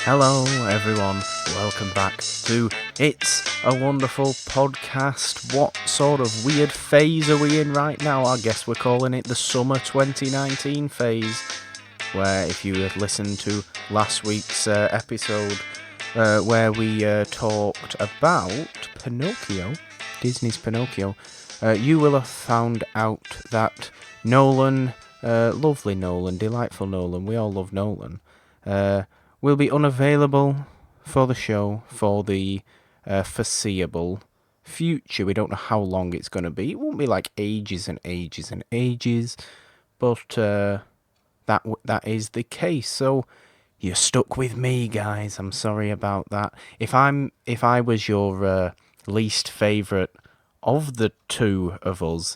Hello everyone, welcome back to It's a Wonderful Podcast. What sort of weird phase are we in right now? I guess we're calling it the summer 2019 phase, where if you had listened to last week's episode where we talked about Pinocchio, Disney's Pinocchio, you will have found out that Nolan, lovely Nolan, delightful Nolan, we all love Nolan, will be unavailable for the show for the foreseeable future. We don't know how long it's going to be. It won't be like ages and ages and ages, but that is the case. So you're stuck with me, guys. I'm sorry about that. If I was your least favourite of the two of us,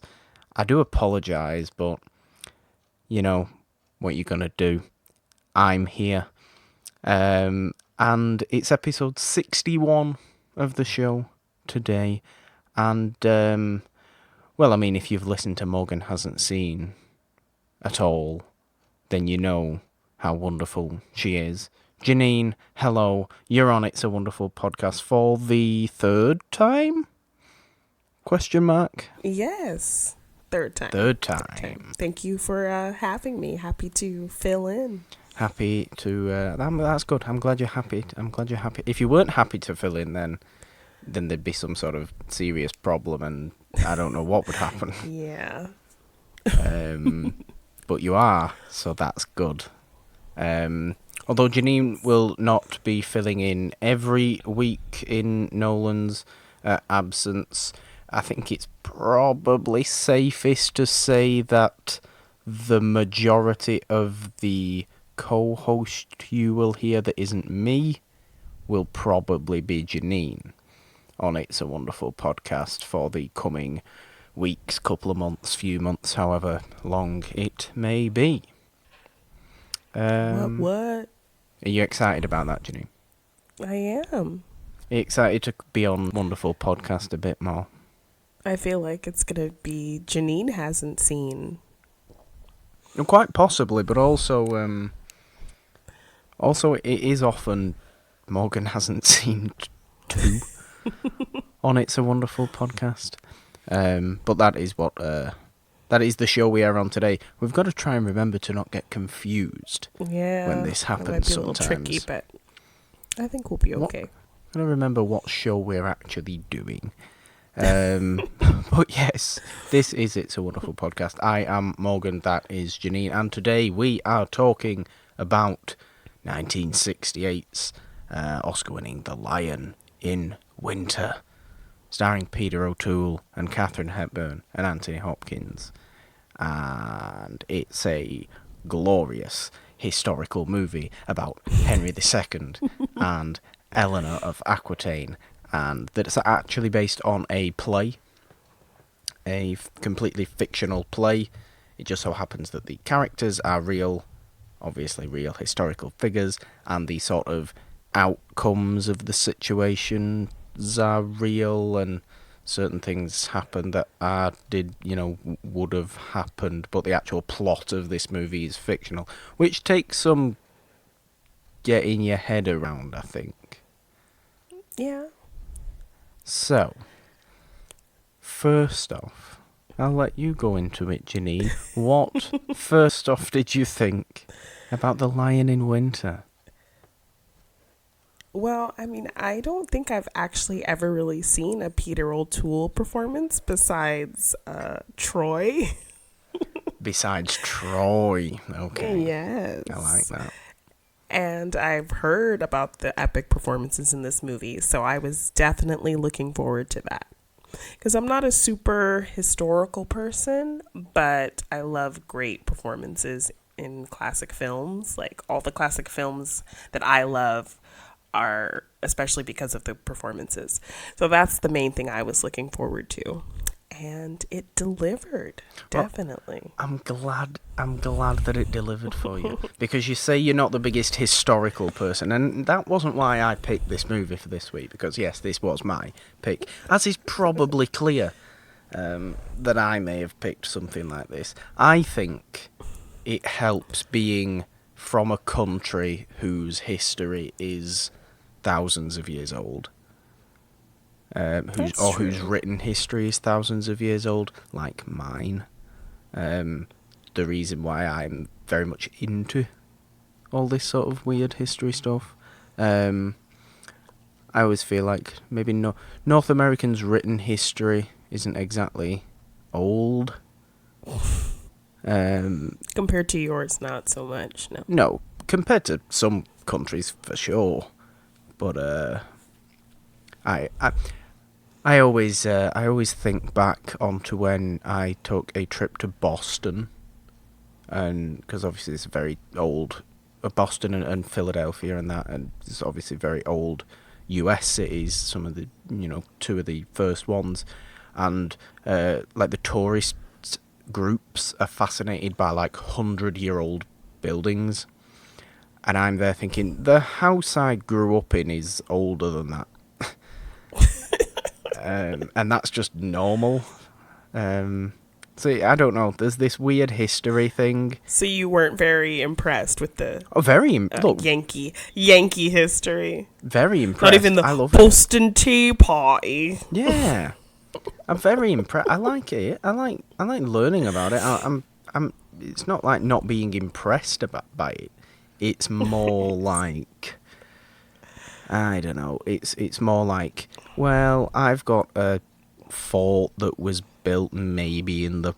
I do apologise, but you know what you're gonna do. I'm here. And it's episode 61 of the show today. And, well, I mean, if you've listened to Morgan Hasn't Seen at all, then you know how wonderful she is. Jeannine, hello. You're on It's a Wonderful Podcast for the third time? Question mark? Yes. Third time. Third time. Thank you for having me. Happy to fill in. Happy to that's good. I'm glad you're happy. If you weren't happy to fill in, then there'd be some sort of serious problem, and I don't know what would happen. Yeah. But you are, so that's good. Although Jeannine will not be filling in every week in Nolan's absence, I think it's probably safest to say that the majority of the co-host you will hear that isn't me will probably be Jeannine on It's a Wonderful Podcast for the coming weeks, couple of months, few months, however long it may be. What? Are you excited about that, Jeannine? I am. Are you excited to be on Wonderful Podcast a bit more? I feel like it's going to be Jeannine Hasn't Seen. Well, quite possibly, but also it is often Morgan Hasn't Seen too on It's a Wonderful Podcast. But that is what that is the show we are on today. We've got to try and remember to not get confused when this happens. It might be a little sometimes. tricky, but I think we'll be okay. I'm going to remember what show we're actually doing. But yes, this is It's a Wonderful Podcast. I am Morgan, that is Jeannine, and today we are talking about 1968's Oscar-winning The Lion in Winter, starring Peter O'Toole and Katherine Hepburn and Anthony Hopkins. And it's a glorious historical movie about Henry II and Eleanor of Aquitaine, and that it's actually based on a play, a completely fictional play. It just so happens that the characters are real, obviously real historical figures, and the sort of outcomes of the situations are real, and certain things happen that would have happened, but the actual plot of this movie is fictional, which takes some getting your head around, I think. Yeah. So, first off, I'll let you go into it, Jeannine. What, first off, did you think about The Lion in Winter? Well, I mean, I don't think I've actually ever really seen a Peter O'Toole performance besides Troy. Besides Troy. Okay. Yes. I like that. And I've heard about the epic performances in this movie, so I was definitely looking forward to that. Because I'm not a super historical person, but I love great performances in classic films. Like, all the classic films that I love are especially because of the performances. So that's the main thing I was looking forward to. And it delivered, definitely. Well, I'm glad that it delivered for you. Because you say you're not the biggest historical person, and that wasn't why I picked this movie for this week, because yes, this was my pick. As is probably clear that I may have picked something like this. I think it helps being from a country whose history is thousands of years old. Whose written history is thousands of years old, like mine. The reason why I'm very much into all this sort of weird history stuff. I always feel like maybe North Americans' written history isn't exactly old. Compared to yours, not so much. No. No, compared to some countries for sure. But I always think back onto when I took a trip to Boston, and because obviously it's very old, Boston and Philadelphia and that, and it's obviously very old U.S. cities. Some of the two of the first ones, and like the tourist groups are fascinated by like 100-year-old buildings, and I'm there thinking the house I grew up in is older than that. And that's just normal. So I don't know. There's this weird history thing. So you weren't very impressed with the Yankee history. Very impressed. Not even the Boston Tea Party. Yeah, I'm very impressed. I like it. I like learning about it. I'm. It's not like not being impressed by it. It's more like, I don't know. It's more like, well, I've got a fort that was built maybe in the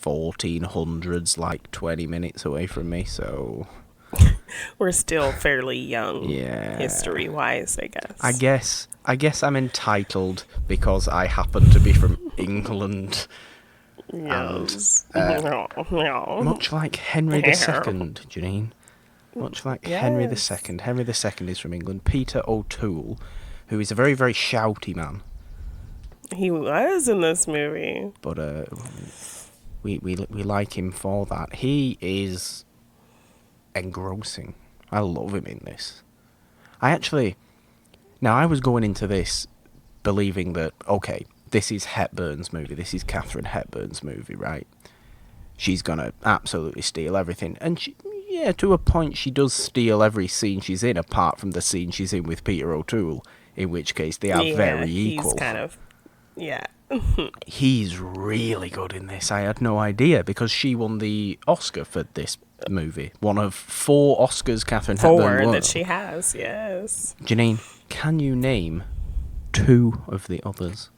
1400s, like 20 minutes away from me, so we're still fairly young, yeah, history-wise, I guess. I guess I'm entitled because I happen to be from England. Yes. And, much like Henry II, Jeannine. Much like Henry II. Henry II is from England. Peter O'Toole, who is a very, very shouty man. He was in this movie. But we like him for that. He is engrossing. I love him in this. I was going into this believing that, okay, this is Hepburn's movie. This is Katherine Hepburn's movie, right? She's going to absolutely steal everything. And to a point, she does steal every scene she's in, apart from the scene she's in with Peter O'Toole, in which case they are very equal. He's kind of, yeah. He's really good in this. I had no idea, because she won the Oscar for this movie. One of 4 Oscars Katherine Hepburn won. That she has, yes. Jeannine, can you name 2 of the others?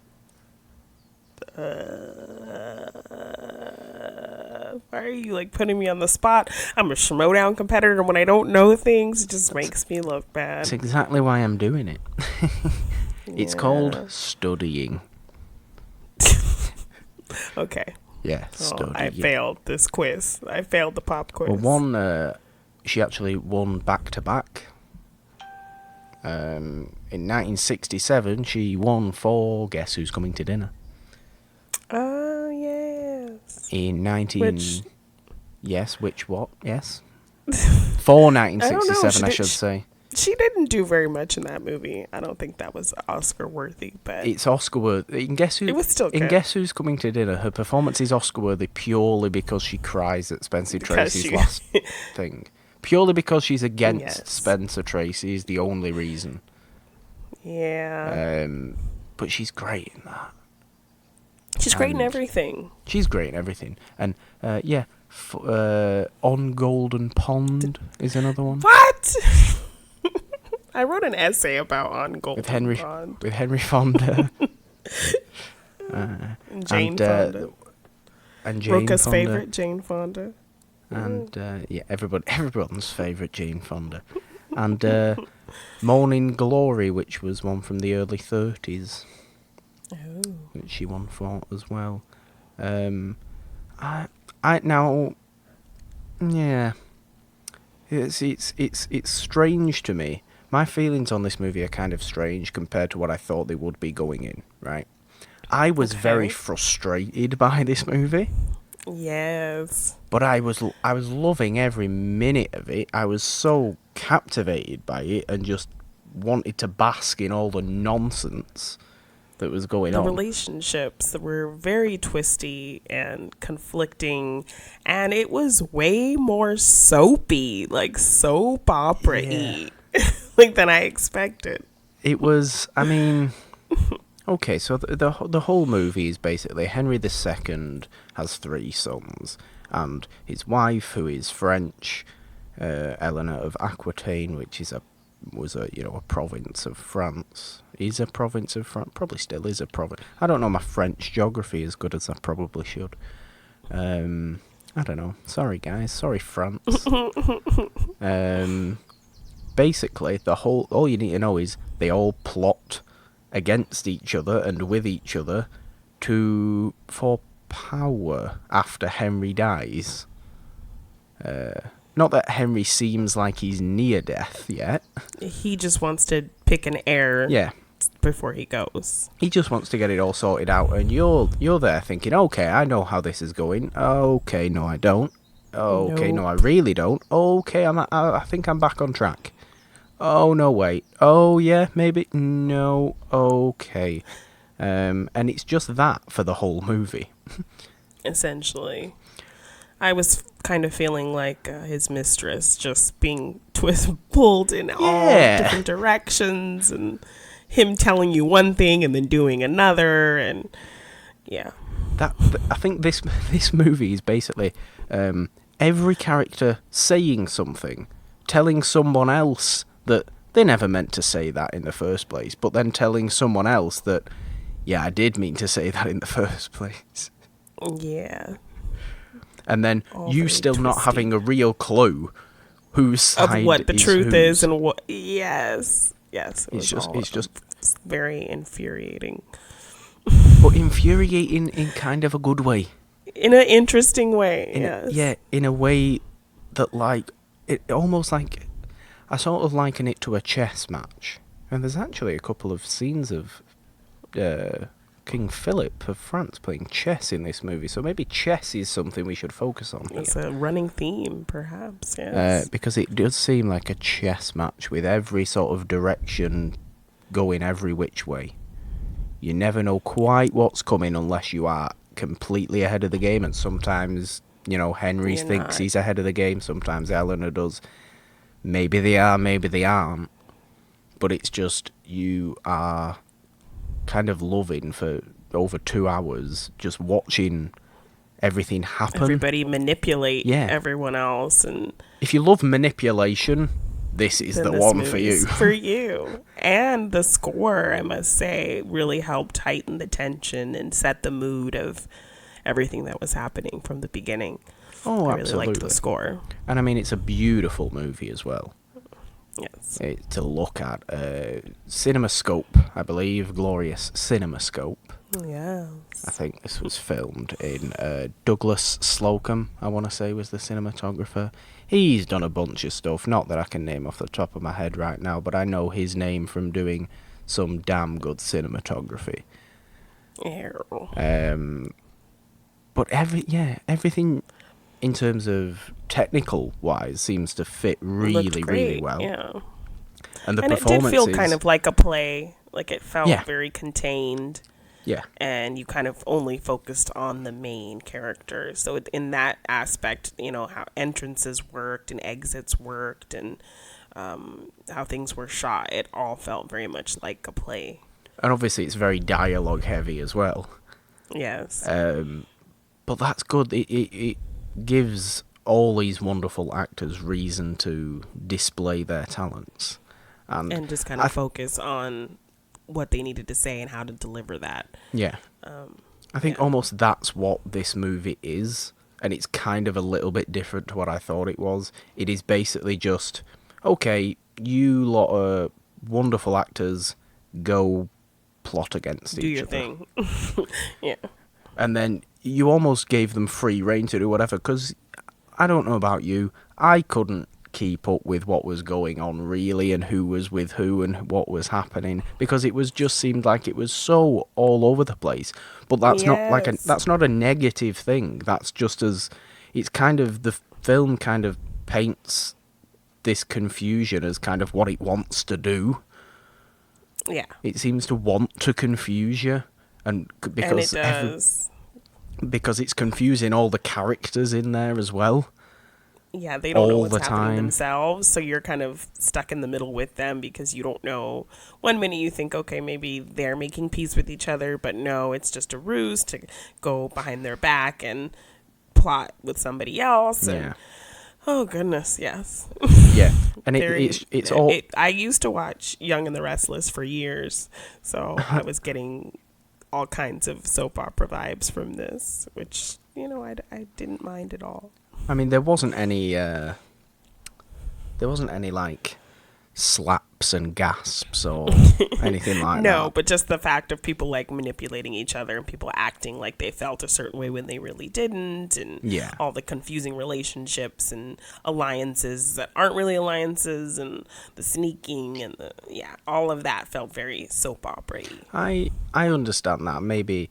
Why are you putting me on the spot? I'm a Schmodown competitor. When I don't know things, it just makes me look bad. That's exactly why I'm doing it. It's called studying. Okay. Yeah, studying. I failed this quiz. I failed the pop quiz. Well, she actually won back-to-back. In 1967, she won for Guess Who's Coming to Dinner. Oh, yes. In 19... Yes, which what? Yes. For 1967, I should say. She didn't do very much in that movie. I don't think that was Oscar-worthy, but... It's Oscar-worthy. It was still good. In Guess Who's Coming to Dinner, her performance is Oscar-worthy purely because she cries at Spencer Tracy's last thing. Purely because she's against Spencer Tracy is the only reason. Yeah. But she's great in that. She's great in everything. She's great in everything. And, On Golden Pond is another one. What? I wrote an essay about On Golden Pond. With Henry Fonda. Jane Fonda. And Jane Roka's Fonda. favorite, Jane Fonda. And, everyone's favourite Jane Fonda. And Morning Glory, which was one from the early 30s. Oh. Which she won for as well. It's strange to me. My feelings on this movie are kind of strange compared to what I thought they would be going in, right? I was very frustrated by this movie. Yes. But I was loving every minute of it. I was so captivated by it and just wanted to bask in all the nonsense that was going The on. relationships were very twisty and conflicting, and it was way more soapy, like soap opera-y, like than I expected. It was, I mean, okay, so the whole movie is basically Henry II has 3 sons, and his wife, who is French, Eleanor of Aquitaine, which was a province of France. Is a province of France, probably still is a province. I don't know my French geography as good as I probably should. I don't know. Sorry guys, sorry France. Basically, all you need to know is they all plot against each other and with each other for power after Henry dies. Not that Henry seems like he's near death yet. He just wants to pick an heir. Yeah. Before he goes, He just wants to get it all sorted out, and you're there thinking, okay, I know how this is going. Okay, no, I don't. Okay, no, I really don't. Okay, I think I'm back on track. Oh no, wait. Oh yeah, maybe no. Okay, and it's just that for the whole movie. Essentially, I was kind of feeling like his mistress just being pulled in all different directions, and him telling you one thing and then doing another, and yeah. I think this movie is basically every character saying something, telling someone else that they never meant to say that in the first place, but then telling someone else that, yeah, I did mean to say that in the first place. Yeah. And then you still twisty. Not having a real clue whose side of what the truth whose. Is and what. Yes. It's just very infuriating. But infuriating in kind of a good way. In an interesting way, yes. In a way that, like, it almost like, I sort of liken it to a chess match. And there's actually a couple of scenes of King Philip of France playing chess in this movie. So maybe chess is something we should focus on here. It's a running theme, perhaps, yes. Because it does seem like a chess match with every sort of direction going every which way. You never know quite what's coming unless you are completely ahead of the game, and sometimes, Henry thinks he's ahead of the game, sometimes Eleanor does. Maybe they are, maybe they aren't. But it's just, you are kind of loving for over 2 hours just watching everything happen. Everybody manipulate everyone else. And if you love manipulation, this is the one for you. For you. And the score, I must say, really helped heighten the tension and set the mood of everything that was happening from the beginning. Oh, I really absolutely. liked the score. And I mean, it's a beautiful movie as well. Yes. To look at. CinemaScope, I believe. Glorious CinemaScope. Yes. I think this was filmed in Douglas Slocum, I want to say, was the cinematographer. He's done a bunch of stuff, not that I can name off the top of my head right now, but I know his name from doing some damn good cinematography. But everything in terms of technical wise seems to fit really well. Yeah. And it did feel kind of like a play. Like it felt very contained. Yeah. And you kind of only focused on the main characters. So in that aspect, how entrances worked and exits worked and how things were shot, it all felt very much like a play. And obviously it's very dialogue heavy as well. Yes. But that's good. It gives all these wonderful actors reason to display their talents. And just kind of focus on what they needed to say and how to deliver that. Yeah. I think almost that's what this movie is. And it's kind of a little bit different to what I thought it was. It is basically just, okay, you lot of wonderful actors, go plot against each other. Do your thing. Yeah. And then you almost gave them free rein to do whatever, because I don't know about you, I couldn't keep up with what was going on really and who was with who and what was happening, because it was just seemed like it was so all over the place. But that's that's not a negative thing. That's just it's kind of, the film kind of paints this confusion as kind of what it wants to do. Yeah. It seems to want to confuse you, because And it does. because it's confusing all the characters in there as well. Yeah, they don't know All what's the happening time. themselves, so you're kind of stuck in the middle with them because you don't know. One minute you think, okay, maybe they're making peace with each other, but no, it's just a ruse to go behind their back and plot with somebody else. And Yeah. oh goodness, yes. Yeah, and Very, it's all. I used to watch Young and the Restless for years, so I was getting all kinds of soap opera vibes from this, which I didn't mind at all. I mean, there wasn't any like slaps and gasps or anything like that. No, but just the fact of people like manipulating each other and people acting like they felt a certain way when they really didn't, and Yeah. all the confusing relationships and alliances that aren't really alliances, and the sneaking and all of that felt very soap opera-y. I understand that. Maybe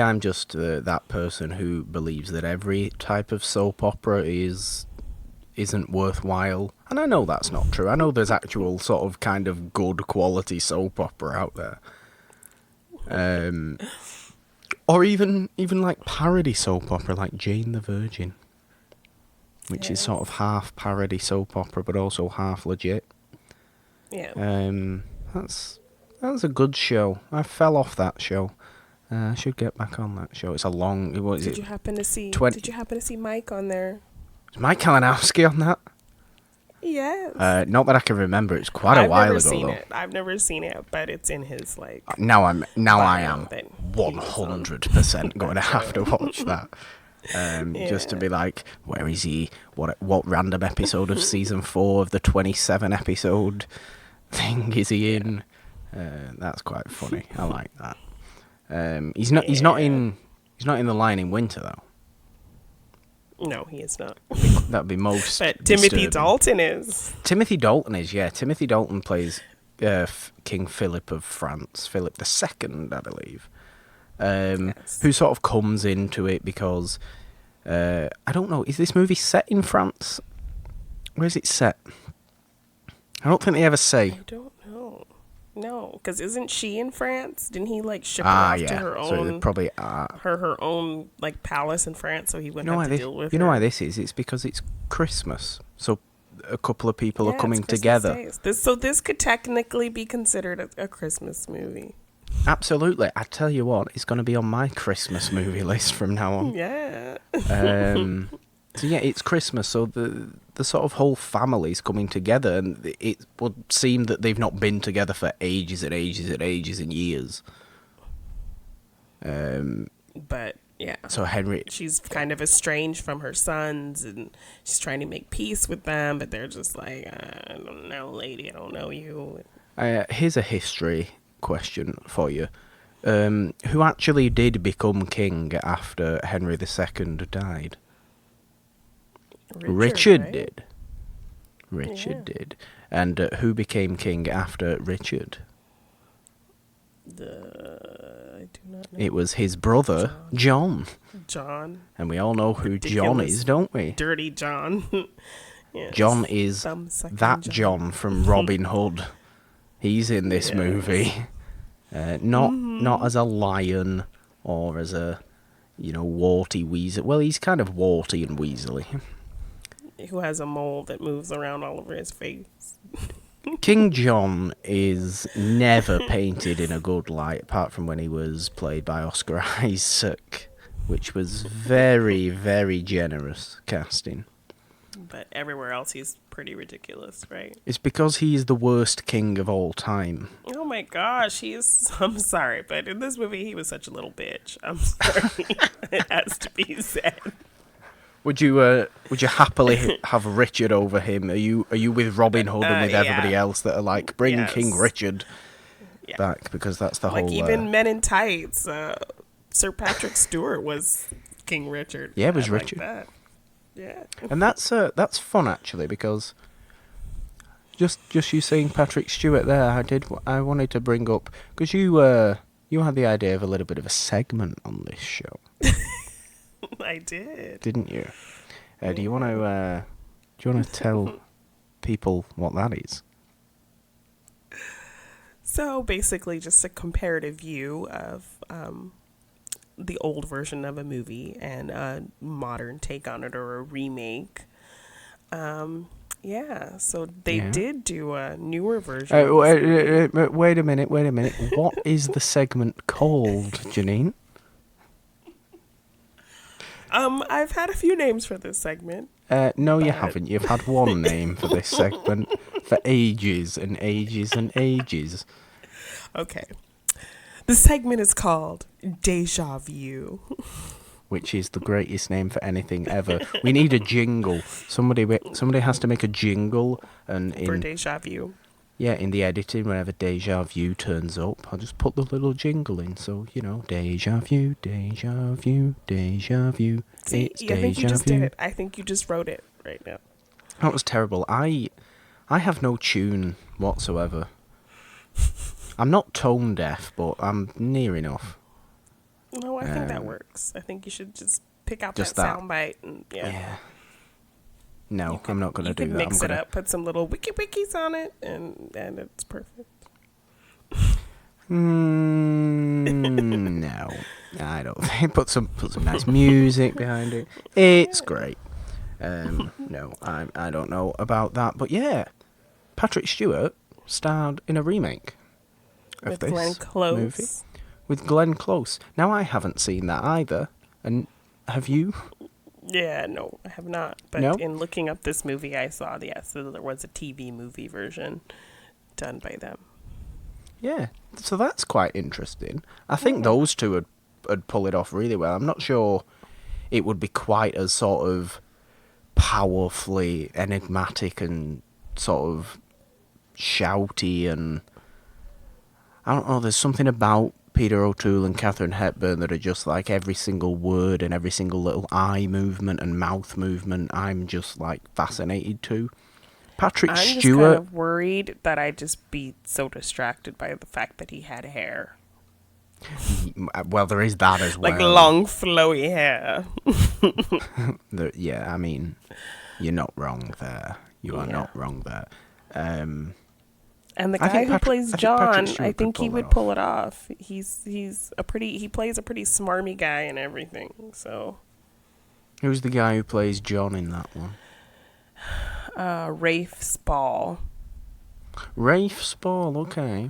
I'm just that person who believes that every type of soap opera isn't worthwhile, and I know that's not true. I know there's actual sort of kind of good quality soap opera out there, or even like parody soap opera like Jane the Virgin, which is sort of half parody soap opera but also half legit. Yeah. That's a good show. I fell off that show. I should get back on that show. It's a long. Did you happen to see Mike on there? Is Mike Kalinowski on that? Yes. Not that I can remember. It's quite a while ago though. I've never seen it, but it's in his like. Now I am that he was on. 100% going to have to watch that. Just to be like, where is he? What random episode of season 4 of the 27 episode thing is he in? That's quite funny. I like that. He's not in The Lion in Winter though. No, he is not. That'd be most. But Timothy disturbing. Dalton is. Timothy Dalton is, yeah. Timothy Dalton plays King Philip of France, Philip II, I believe, Yes. who sort of comes into it because I don't know. Is this movie set in France? Where is it set? I don't think they ever say. I don't know. No, because isn't she in France? Didn't he like ship her off to her own? So probably her own like palace in France, so he wouldn't have to deal with. You her. know why this is? It's because it's Christmas, so a couple of people are coming it's Christmas together. days. This could technically be considered a Christmas movie. Absolutely, I tell you what, it's going to be on my Christmas movie list from now on. Yeah. So yeah, it's Christmas, so the sort of whole family's coming together, and it would seem that they've not been together for ages and ages and ages and years. But yeah. So Henry, she's kind of estranged from her sons, and she's trying to make peace with them, but they're just like, I don't know, lady, I don't know you. Here's a history question for you. Who actually did become king after Henry II died? Richard right? did. Richard did. And who became king after Richard? I do not know. It was his brother, John. John. And we all know who John Ridiculous. is, don't we? Dirty John. Yes. John is Thumb-sucking that John from Robin Hood. He's in this movie. Not as a lion or as a, warty weasel. Well, he's kind of warty and weaselly. Who has a mole that moves around all over his face. King John is never painted in a good light, apart from when he was played by Oscar Isaac, which was very, very generous casting. But everywhere else he's pretty ridiculous, right? It's because he's the worst king of all time. Oh my gosh, I'm sorry, but in this movie he was such a little bitch. I'm sorry. It has to be said. Would you happily have Richard over him? Are you with Robin Hood and with everybody else that are like, bring King Richard back, because that's the whole. Like even Men in Tights, Sir Patrick Stewart was King Richard. Yeah, it was Richard. Like that. Yeah. And that's fun actually, because just you saying Patrick Stewart there, I wanted to bring up, because you had the idea of a little bit of a segment on this show. I did. Didn't you? Do you want to tell people what that is? So basically, just a comparative view of the old version of a movie and a modern take on it, or a remake. Yeah, so they did do a newer version. Wait a minute. What is the segment called, Jeannine? I've had a few names for this segment. No, you haven't. You've had one name for this segment for ages and ages and ages. Okay. The segment is called Deja Vu. Which is the greatest name for anything ever. We need a jingle. Somebody has to make a jingle. For Deja Vu. Yeah, in the editing, whenever Deja Vu turns up, I'll just put the little jingle in. So, Deja Vu, Deja Vu, Deja Vu. See, it's I think you Deja just Vu. did it. I think you just wrote it right now. That was terrible. I have no tune whatsoever. I'm not tone deaf, but I'm near enough. No, I think that works. I think you should just pick out just that soundbite and yeah. No, I'm not going to do that. Mix it up, put some little wikis on it, and it's perfect. No, I don't think. Put some nice music behind it. It's great. No, I don't know about that, but yeah, Patrick Stewart starred in a remake of this Glenn Close. movie with Glenn Close. Now I haven't seen that either, and have you? Yeah, no, I have not. But No? in looking up this movie, I saw so there was a TV movie version done by them. Yeah, so that's quite interesting. I think those two would pull it off really well. I'm not sure it would be quite as sort of powerfully enigmatic and sort of shouty, and I don't know, there's something about Peter O'Toole and Katherine Hepburn that are just like every single word and every single little eye movement and mouth movement I'm just like fascinated to. Patrick Stewart. I'm just kind of worried that I'd just be so distracted by the fact that he had hair. Well, there is that as well. Like long, flowy hair. Yeah, I mean, you're not wrong there. You are not wrong there. And the guy who plays John, I think he would pull it off. He plays a pretty smarmy guy and everything. So, who's the guy who plays John in that one? Rafe Spall. Rafe Spall, okay.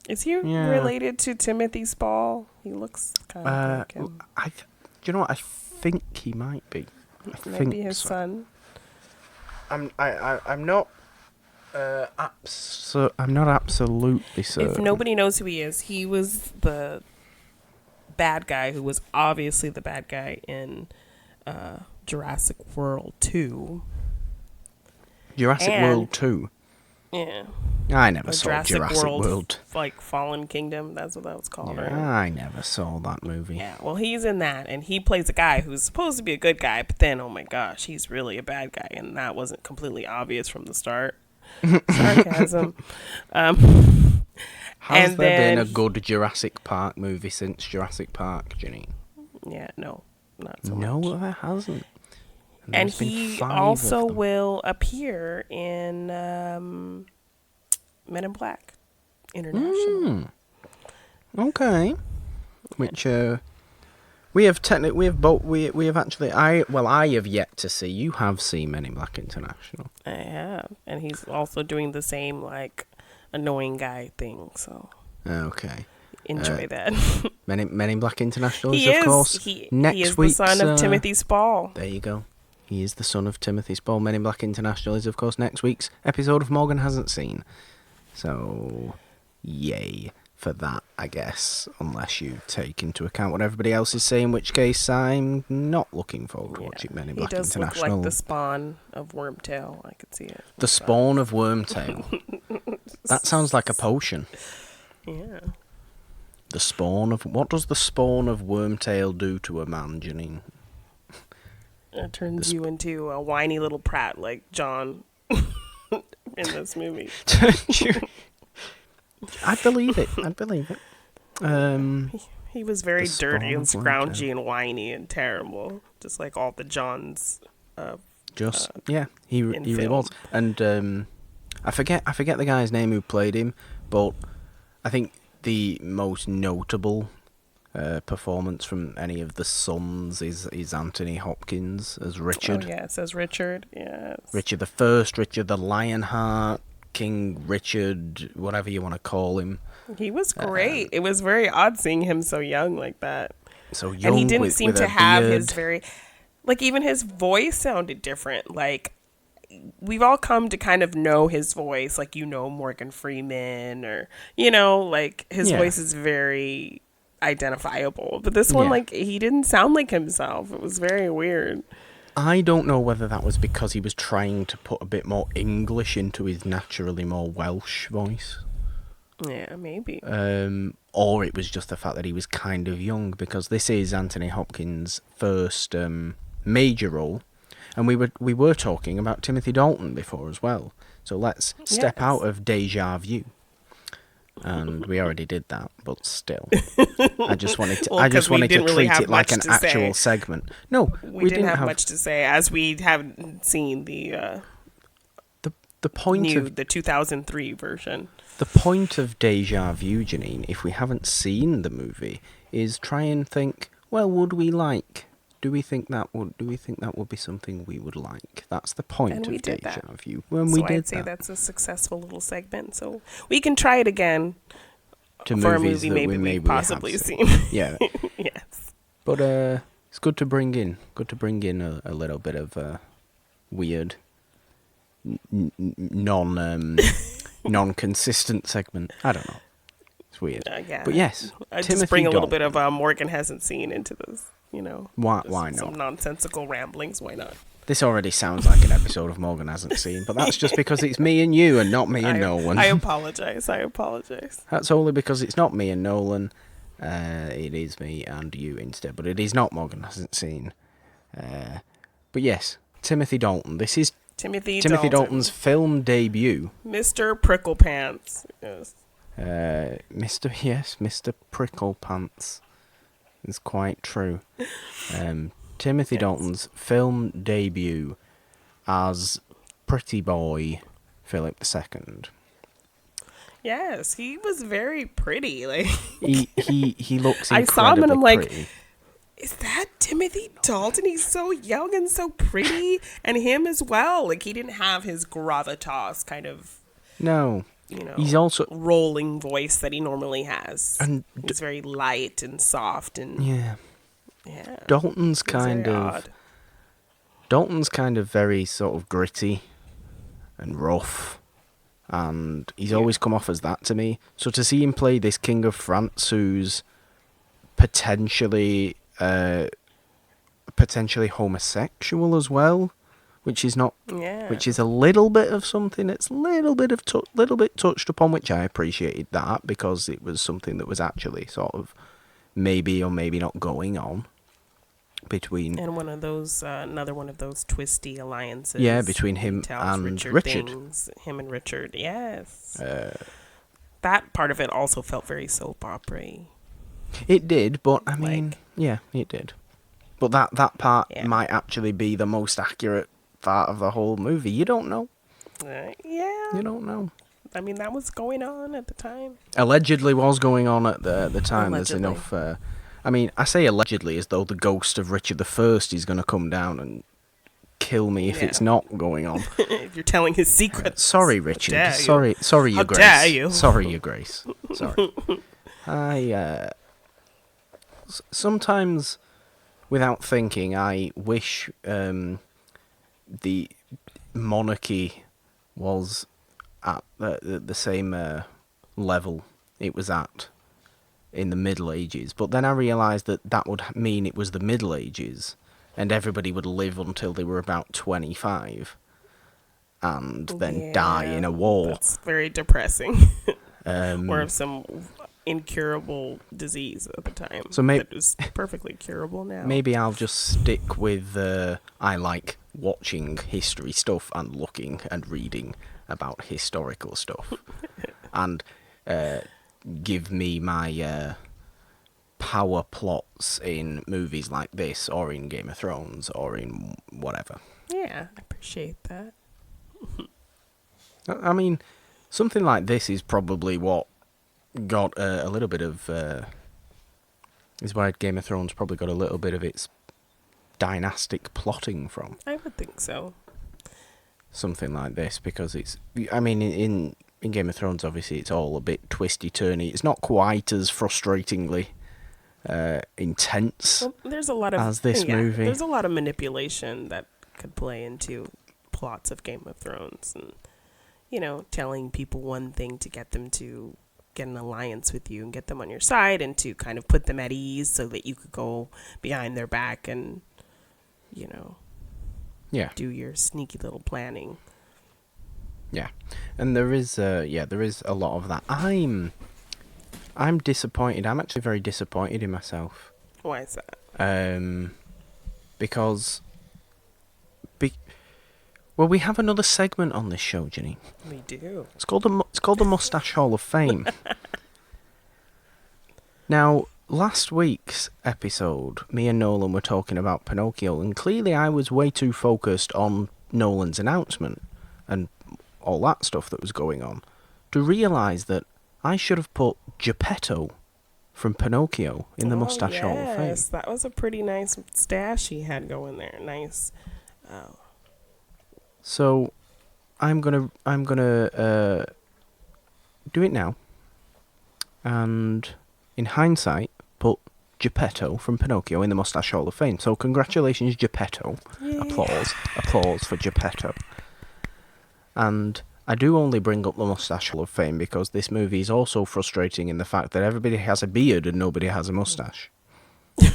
Is he related to Timothy Spall? He looks kind of like him. Do you know what? I think he might be. Maybe his son. I'm not. I'm not absolutely certain. If nobody knows who he is, he was the bad guy who was obviously the bad guy in Jurassic World 2. Jurassic World 2? Yeah. I never saw Jurassic World. Like Fallen Kingdom, that's what that was called, right? I never saw that movie. Yeah, well, he's in that, and he plays a guy who's supposed to be a good guy, but then, oh my gosh, he's really a bad guy, and that wasn't completely obvious from the start. Sarcasm. Has there been a good Jurassic Park movie since Jurassic Park, Jeannine? Yeah, no, not so much. No, there hasn't. And he also will appear in Men in Black International. Okay. Which we have actually I have yet to see. You have seen Men in Black International. I have, and he's also doing the same like annoying guy thing. So okay. Enjoy that. Men in Black International is, of course, next he is week's, the son of Timothy Spall. There you go. He is the son of Timothy Spall. Men in Black International is, of course, next week's episode of Morgan Hasn't Seen. So, yay for that, I guess. Unless you take into account what everybody else is saying, in which case I'm not looking forward to watching Men in Black International. He does look like the spawn of Wormtail. I could see it. The spawn of Wormtail. That sounds like a potion. Yeah. The spawn of... What does the spawn of Wormtail do to a man, Jeannine? It turns you into a whiny little prat like John in this movie. I'd believe it. He was very dirty and scroungy and whiny and terrible, just like all the Johns. He really was. And I forget the guy's name who played him, but I think the most notable performance from any of the sons is Anthony Hopkins as Richard. Oh, yes, as Richard, yes. Richard the First, Richard the Lionheart, King Richard, whatever you want to call him. He was great. It was very odd seeing him so young like that. So young, and he didn't with, seem with to a have beard. his very, like, even his voice sounded different. Like, we've all come to kind of know his voice, like, Morgan Freeman, or, like, his voice is very identifiable. But this one, like, he didn't sound like himself. It was very weird. I don't know whether that was because he was trying to put a bit more English into his naturally more Welsh voice. Yeah, maybe. Or it was just the fact that he was kind of young, because this is Anthony Hopkins' first major role, and we were talking about Timothy Dalton before as well. So let's step out of Deja Vu, and we already did that, but still, I just wanted to treat it like an actual segment. No, we didn't have much to say, as we haven't seen the point the 2003 version. The point of Deja Vu, Jeannine, if we haven't seen the movie, is try and think, well, would we like? Do we think that would be something we would like? That's the point of Deja Vu. I'd say that's a successful little segment. So we can try it again for a movie maybe we've possibly seen. Yeah. Yes. But it's good to bring in a little bit of weird, non-consistent segment. I don't know. It's weird. Yeah. But yes, just bring a little bit of Morgan hasn't seen into this. Why not? Some nonsensical ramblings. Why not? This already sounds like an episode of Morgan Hasn't Seen, but that's just because it's me and you and not me and Nolan. I apologize. That's only because it's not me and Nolan. It is me and you instead, but it is not Morgan Hasn't Seen. But yes, Timothy Dalton. This is Timothy Dalton's film debut. Mr. Pricklepants. Yes. Mr. Pricklepants. It's quite true. Timothy Dalton's film debut as pretty boy Philip II. Yes, he was very pretty. Like he looks incredibly I saw him and I'm pretty. Like, is that Timothy Dalton? He's so young and so pretty, and him as well. Like, he didn't have his gravitas kind of. No. He's also rolling voice that he normally has. And he's very light and soft and yeah. Dalton's kind of very sort of gritty and rough, and he's always come off as that to me. So to see him play this King of France, who's potentially homosexual as well, which is a little bit of something. It's a little bit touched upon, which I appreciated that, because it was something that was actually sort of maybe or maybe not going on between. And one of those another one of those twisty alliances. Yeah, between him and Richard. Him and Richard, yes. That part of it also felt very soap opera-y. It did, but I mean, yeah, it did. But that part might actually be the most accurate part of the whole movie. You don't know. Yeah. You don't know. I mean, that was going on at the time. Allegedly was going on at the time. Allegedly. There's enough. I mean, I say allegedly as though the ghost of Richard I is going to come down and kill me if it's not going on. If you're telling his secrets. Sorry, Richard. Sorry, Your Grace. How dare you? Sorry, Your Grace. Sorry. Sometimes, without thinking, I wish the monarchy was at the same level it was at in the Middle Ages. But then I realised that would mean it was the Middle Ages, and everybody would live until they were about 25, and then die in a war. That's very depressing. Or of some incurable disease at the time. So that was perfectly curable now. Maybe I'll just stick with I like watching history stuff and looking and reading about historical stuff, and give me my power plots in movies like this, or in Game of Thrones, or in whatever. Yeah, I appreciate that. I mean, something like this is probably what got a little bit of... is where Game of Thrones probably got a little bit of its dynastic plotting from. I would think so. Something like this, because it's... I mean, in Game of Thrones, obviously, it's all a bit twisty-turny. It's not quite as frustratingly intense there's a lot of, as this movie. There's a lot of manipulation that could play into plots of Game of Thrones. And, telling people one thing to get them to get an alliance with you and get them on your side and to kind of put them at ease so that you could go behind their back and, do your sneaky little planning. Yeah, and there is a lot of that. I'm disappointed. I'm actually very disappointed in myself. Why is that? Because we have another segment on this show, Jeannine. We do. It's called the Mustache Hall of Fame. Now, last week's episode, me and Nolan were talking about Pinocchio, and clearly I was way too focused on Nolan's announcement and all that stuff that was going on to realise that I should have put Geppetto from Pinocchio in the Mustache Hall of Fame. Yes, that was a pretty nice stash he had going there. Nice. So, I'm gonna do it now, and in hindsight, put Geppetto from Pinocchio in the Mustache Hall of Fame. So, congratulations, Geppetto! Yay. Applause for Geppetto. And I do only bring up the Mustache Hall of Fame because this movie is also frustrating in the fact that everybody has a beard and nobody has a mustache. Yeah,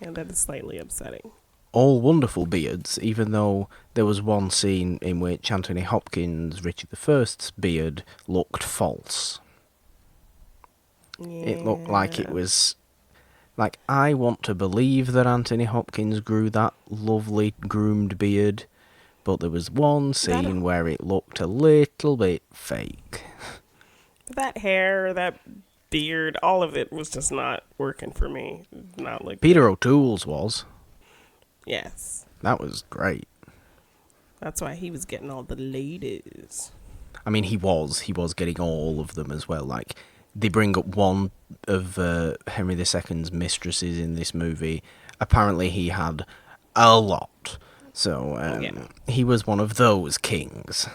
that is slightly upsetting. All wonderful beards, even though there was one scene in which Anthony Hopkins, Richard I's beard looked false. Yeah. It looked like it was... Like, I want to believe that Anthony Hopkins grew that lovely groomed beard, but there was one scene where it looked a little bit fake. That hair, that beard, all of it was just not working for me. Not like Peter O'Toole's was. Yes. That was great. That's why he was getting all the ladies. I mean, he was getting all of them as well. Like, they bring up one of Henry II's mistresses in this movie. Apparently, he had a lot. So, he was one of those kings.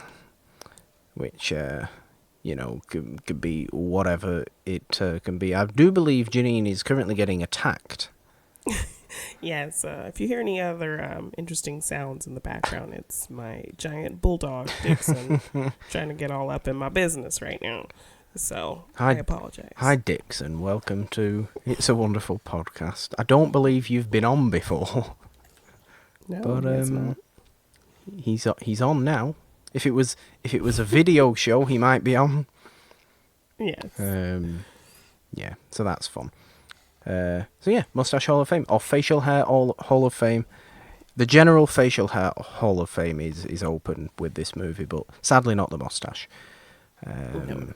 Which, could be whatever it can be. I do believe Jeannine is currently getting attacked. Yes, if you hear any other interesting sounds in the background, it's my giant bulldog, Dixon, trying to get all up in my business right now. So, I apologize. Hi, Dixon. Welcome to It's a Wonderful Podcast. I don't believe you've been on before. No, but it's not. he's on now. If it was a video show, he might be on. Yes. Yeah, so that's fun. Mustache Hall of Fame, or Facial Hair Hall of Fame. The general Facial Hair Hall of Fame is open with this movie, but sadly not the mustache. No.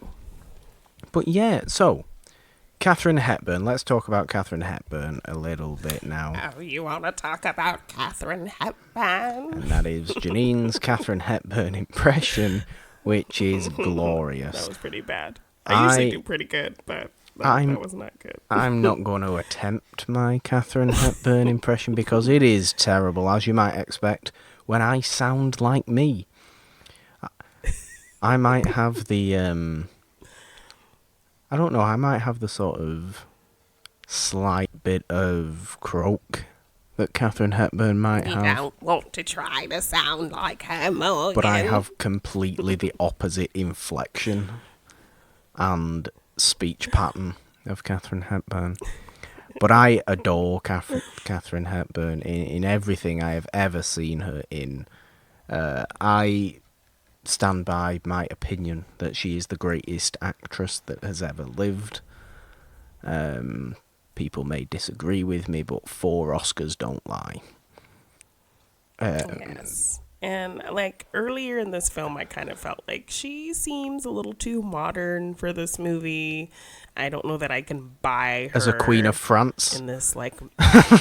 But yeah, so Katherine Hepburn. Let's talk about Katherine Hepburn a little bit now. Oh, you want to talk about Katherine Hepburn? And that is Jeannine's Katherine Hepburn impression, which is glorious. That was pretty bad. I usually do pretty good, but that was not good. I'm not going to attempt my Katherine Hepburn impression because it is terrible, as you might expect, when I sound like me. I might have the... I don't know, I might have the sort of slight bit of croak that Katherine Hepburn might have. You don't want to try to sound like her, Morgan. But I have completely the opposite inflection and speech pattern of Katherine Hepburn. But I adore Katherine Hepburn in everything I have ever seen her in. I stand by my opinion that she is the greatest actress that has ever lived. People may disagree with me, but 4 Oscars don't lie. Yes. And like earlier in this film, I kind of felt like she seems a little too modern for this movie. I don't know that I can buy her as a Queen of France in this, like,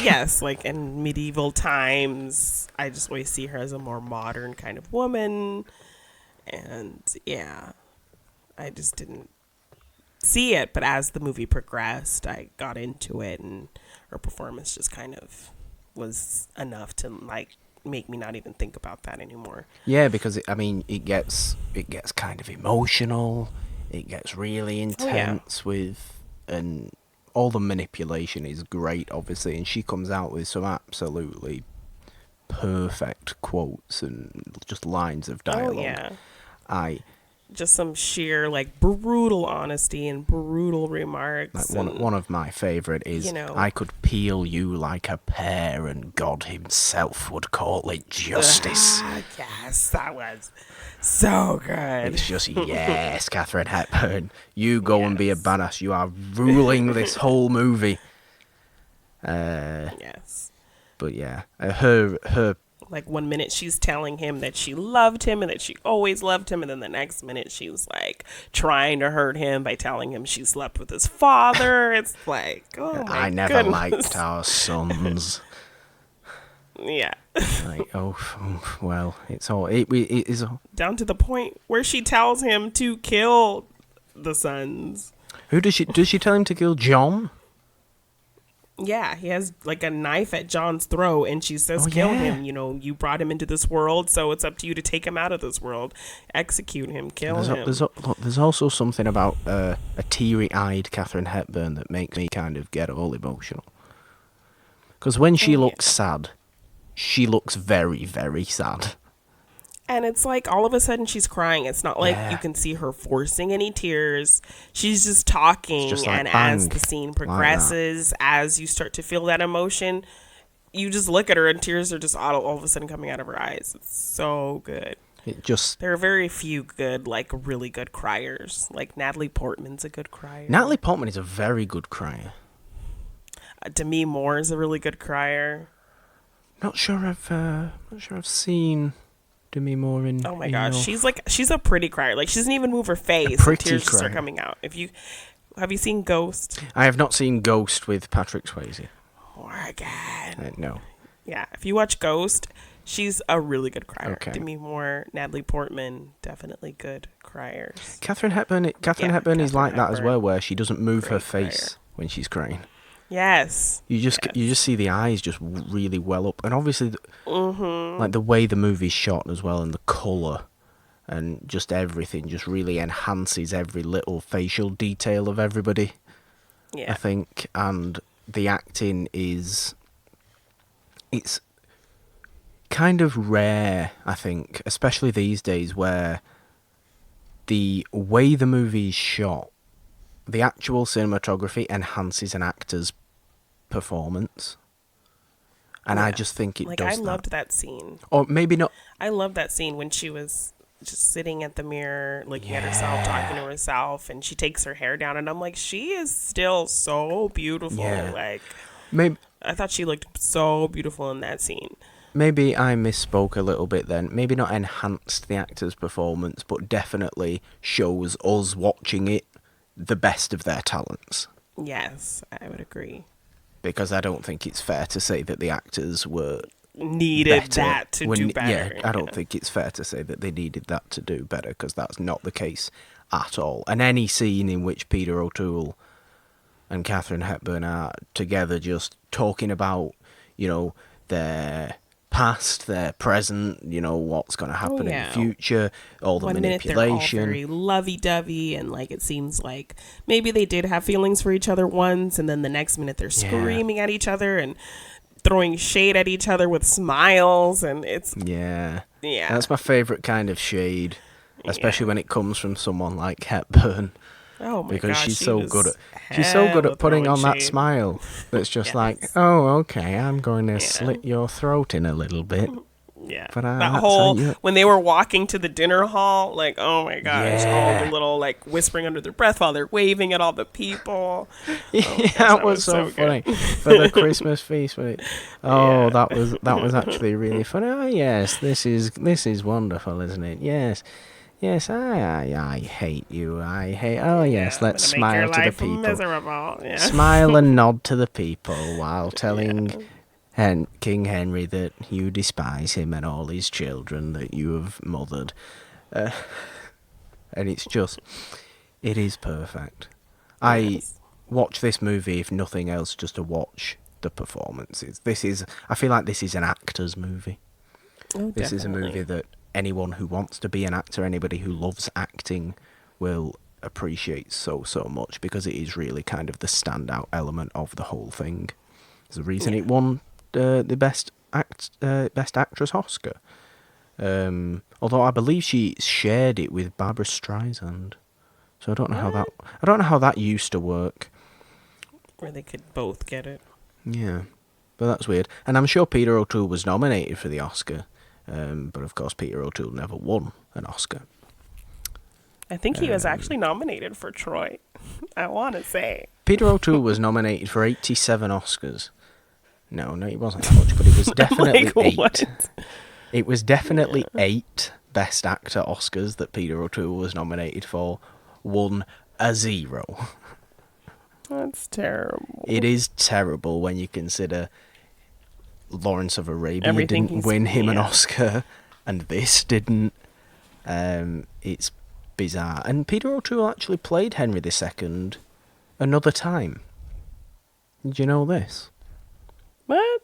yes, like in medieval times. I just always see her as a more modern kind of woman. And yeah, I just didn't see it. But as the movie progressed, I got into it, and her performance just kind of was enough to like make me not even think about that anymore. Yeah, because it gets kind of emotional. It gets really intense with, and all the manipulation is great, obviously, and she comes out with some absolutely perfect quotes and just lines of dialogue. Oh yeah. Just some sheer like brutal honesty and brutal remarks. Like one of my favourite is, I could peel you like a pear and God himself would call it justice. Yes, that was so good. It's just, yes, Katherine Hepburn, you go and be a badass. You are ruling this whole movie. Yes. But yeah, her like 1 minute she's telling him that she loved him and that she always loved him, and then the next minute she was like trying to hurt him by telling him she slept with his father. It's like, oh my I never goodness. liked our sons. Yeah. Like, well, it is down to the point where she tells him to kill the sons. Who does she tell him to kill? John? Yeah, he has like a knife at John's throat, and she says, kill him. You brought him into this world, so it's up to you to take him out of this world. Execute him, kill him. There's also something about a teary-eyed Katherine Hepburn that makes me kind of get all emotional. Because when she looks sad, she looks very, very sad. And it's like all of a sudden she's crying. It's not like you can see her forcing any tears. She's just talking. Just like, and bang, as the scene progresses, as you start to feel that emotion, you just look at her and tears are just all of a sudden coming out of her eyes. It's so good. There are very few good, like really good criers. Like Natalie Portman's a good crier. Natalie Portman is a very good crier. Demi Moore is a really good crier. Not sure I've seen Demi Moore in. Oh my gosh, she's a pretty crier. Like she doesn't even move her face. A pretty tears crier. start coming out. Have you seen Ghost? I have not seen Ghost with Patrick Swayze. Morgan. No. Yeah, if you watch Ghost, she's a really good crier. Okay. Demi Moore, Natalie Portman, definitely good criers. Katherine Hepburn is like that as well, where she doesn't move her face when she's crying. Yes. You just see the eyes just really well up, and obviously, like the way the movie's shot as well, and the colour, and just everything just really enhances every little facial detail of everybody. Yeah. I think, and the acting it's kind of rare, I think, especially these days, where the way the movie's shot, the actual cinematography enhances an actor's performance, and I just think it does. I loved that scene. Or maybe not. I loved that scene when she was just sitting at the mirror, looking at herself, talking to herself, and she takes her hair down, and I'm like, she is still so beautiful. Yeah. Like, Maybe I thought she looked so beautiful in that scene. Maybe I misspoke a little bit then. Maybe not enhanced the actor's performance, but definitely shows us watching it the best of their talents. Yes, I would agree. Because I don't think it's fair to say that the actors needed better that to do better. Yeah, I don't think it's fair to say that they needed that to do better, because that's not the case at all. And any scene in which Peter O'Toole and Katherine Hepburn are together just talking about, their past, their present, what's going to happen in the future, all the manipulation. Minute they're all very lovey-dovey, and like it seems like maybe they did have feelings for each other once, and then the next minute they're screaming at each other and throwing shade at each other with smiles, and it's that's my favorite kind of shade, especially when it comes from someone like Hepburn. Oh my because gosh, she's so good at putting on that smile. That's just like, oh, okay, I'm going to slit your throat in a little bit. Yeah, but that whole when they were walking to the dinner hall, like, oh my gosh, all the little like whispering under their breath while they're waving at all the people. That was so funny for the Christmas feast. That was actually really funny. Oh yes, this is wonderful, isn't it? Yes. Yes, I hate you. I hate. Oh yes, let's smile to the people. Miserable. Yeah. Smile and nod to the people while telling King Henry that you despise him and all his children that you have mothered. And it's just, It is perfect. I Yes. watch this movie, if nothing else, just to watch the performances. I feel like this is an actor's movie. Oh, This is a definitely. movie that anyone who wants to be an actor, anybody who loves acting, will appreciate so much, because it is really kind of the standout element of the whole thing. There's a reason Yeah. it won the best actress Oscar. Although I believe she shared it with Barbara Streisand, so What? I don't know how that used to work. Where they could both get it. Yeah, but that's weird. And I'm sure Peter O'Toole was nominated for the Oscar, but of course Peter O'Toole never won an Oscar. I think he was actually nominated for Troy. I want to say. Peter O'Toole was nominated for 87 Oscars. No, he wasn't that much, but it was definitely Like, 8. what? It was definitely 8 Best Actor Oscars that Peter O'Toole was nominated for. Won a 0. That's terrible. It is terrible when you consider Lawrence of Arabia Everything didn't he's- win him an yeah. Oscar, and this didn't. It's bizarre. And Peter O'Toole actually played Henry II another time. Did you know this? What?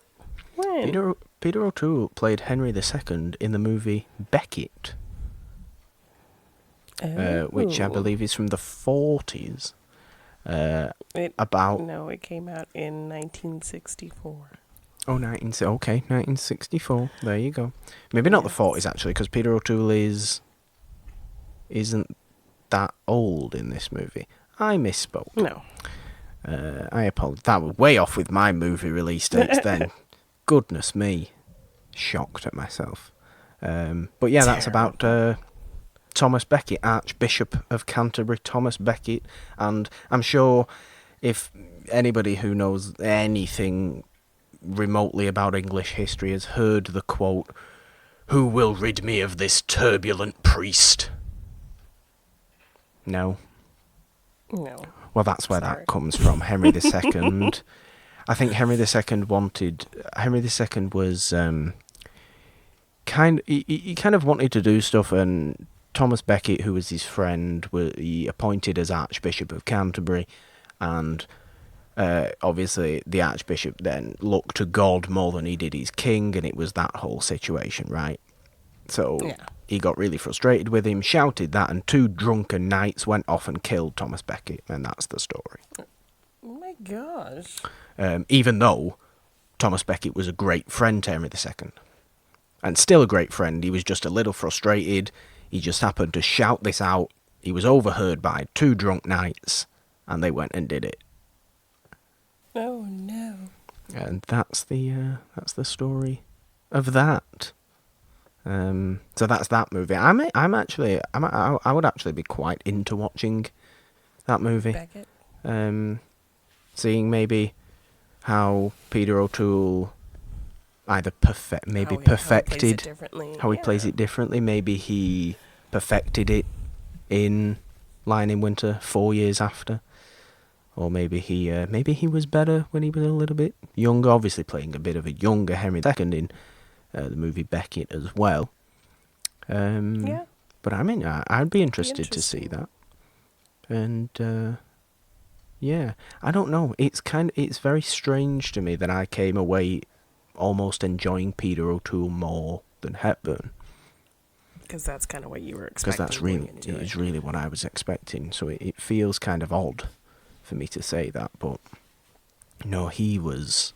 When? Peter O'Toole played Henry II in the movie Beckett, which I Oh. believe is from the 40s. It About No, it came out in 1964. 1964. There you go. Maybe not the Yes. 40s actually, because Peter O'Toole isn't that old in this movie. I misspoke. No. I apologize. That was way off with my movie release dates then. Goodness me. Shocked at myself. But yeah, that's about Thomas Becket, Archbishop of Canterbury, Thomas Becket. And I'm sure if anybody who knows anything remotely about English history has heard the quote, "Who will rid me of this turbulent priest?" No? No. Well, that's where Sorry. that comes from. Henry II. I think Henry II was he kind of wanted to do stuff, and Thomas Becket, who was his friend, he appointed as Archbishop of Canterbury, and obviously the Archbishop then looked to God more than he did his king, and it was that whole situation, right? So Yeah. he got really frustrated with him, shouted that, and 2 drunken knights went off and killed Thomas Becket, and that's the story. Oh my gosh. Even though Thomas Becket was a great friend to Henry II. And still a great friend, he was just a little frustrated. He just happened to shout this out. He was overheard by 2 drunk knights, and they went and did it. Oh no. And that's the story of that. So that's that movie. I would actually be quite into watching that movie. Beckett. Seeing maybe how Peter O'Toole either perfected How he plays it differently. Maybe he perfected it in Lion in Winter 4 years after, or maybe he was better when he was a little bit younger. Obviously, playing a bit of a younger Henry II in the movie Beckett as well. Yeah. But I mean, I'd be interested to see interesting. that. And yeah, I don't know. It's very strange to me that I came away almost enjoying Peter O'Toole more than Hepburn, Because that's kind of what you were because expecting. it is really what I was expecting. So it feels kind of odd for me to say that, but no, he was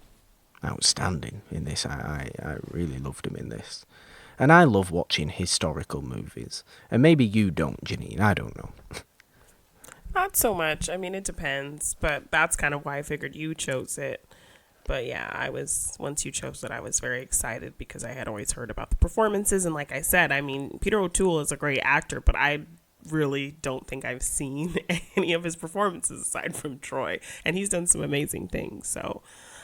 outstanding in this. I really loved him in this. And I love watching historical movies. And maybe you don't, Jeannine, I don't know. Not so much. I mean, it depends, but that's kind of why I figured you chose it. But yeah, once you chose it, I was very excited because I had always heard about the performances. And like I said, I mean, Peter O'Toole is a great actor, but I really don't think I've seen any of his performances aside from Troy. And he's done some amazing things. So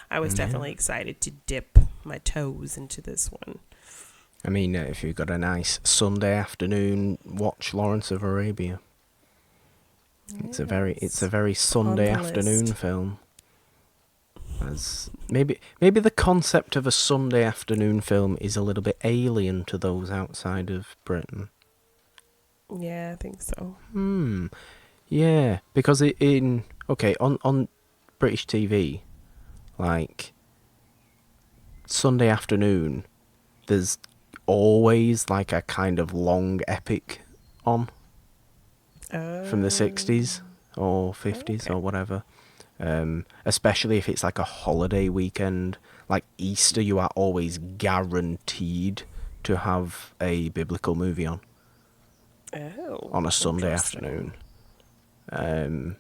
I was definitely excited to dip my toes into this one. I mean, if you've got a nice Sunday afternoon, watch Lawrence of Arabia. It's a very Sunday on the afternoon list. film. As maybe the concept of a Sunday afternoon film is a little bit alien to those outside of Britain. Yeah, I think so. Yeah, because on British TV, like Sunday afternoon, there's always like a kind of long epic on from the 60s or 50s Okay. or whatever. Especially if it's like a holiday weekend, like Easter, you are always guaranteed to have a biblical movie on a Sunday Interesting. afternoon.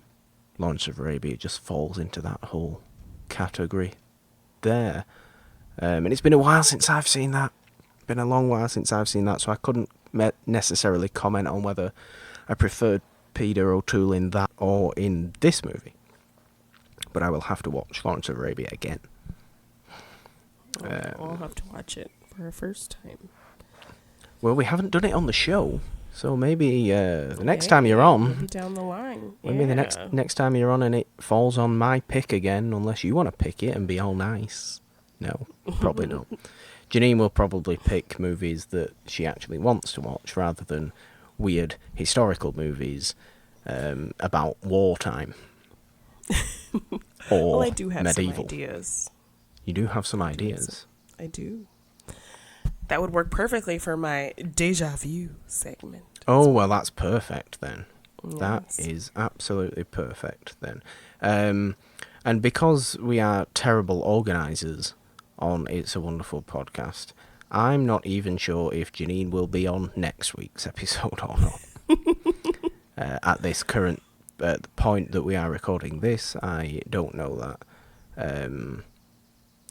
Lawrence of Arabia just falls into that whole category there. And it's been a while since I've seen that. Been a long while since I've seen that, so I couldn't necessarily comment on whether I preferred Peter O'Toole in that or in this movie. But I will have to watch Lawrence of Arabia again. I'll have to watch it for a first time. Well, we haven't done it on the show, so maybe the next time you're on, maybe down the line. maybe the next time you're on and it falls on my pick again, unless you want to pick it and be all nice. No, probably not. Jeannine will probably pick movies that she actually wants to watch rather than weird historical movies about wartime or Well, I do have medieval. some ideas. You do have some ideas. I do. That would work perfectly for my deja vu segment. Oh, well, that's perfect then. Yes. That is absolutely perfect then. And because we are terrible organisers on It's a Wonderful Podcast, I'm not even sure if Jeannine will be on next week's episode or not. At this current point that we are recording this, I don't know that.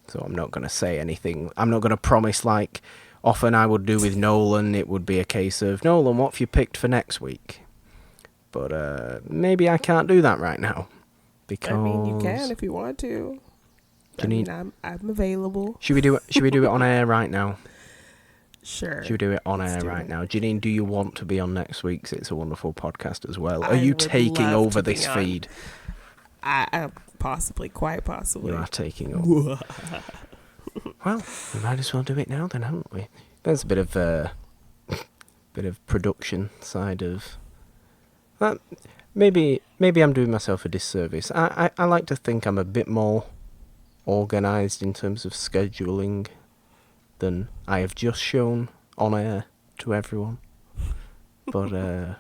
So I'm not going to say anything. I'm not going to promise, like often I would do with Nolan. It would be a case of, Nolan, what have you picked for next week? But maybe I can't do that right now. Because I mean, you can if you want to. Jeannine, I'm available. Should we do it on air right now? Sure. Should we do it on Let's air do right it. now? Jeannine, do you want to be on next week's It's a Wonderful Podcast as well? Are I you would taking love over to be this on. feed? I possibly, quite possibly. You are taking over. Well, we might as well do it now then, haven't we? There's a bit of production side of that. Maybe I'm doing myself a disservice. I like to think I'm a bit more organised in terms of scheduling than I have just shown on air to everyone. But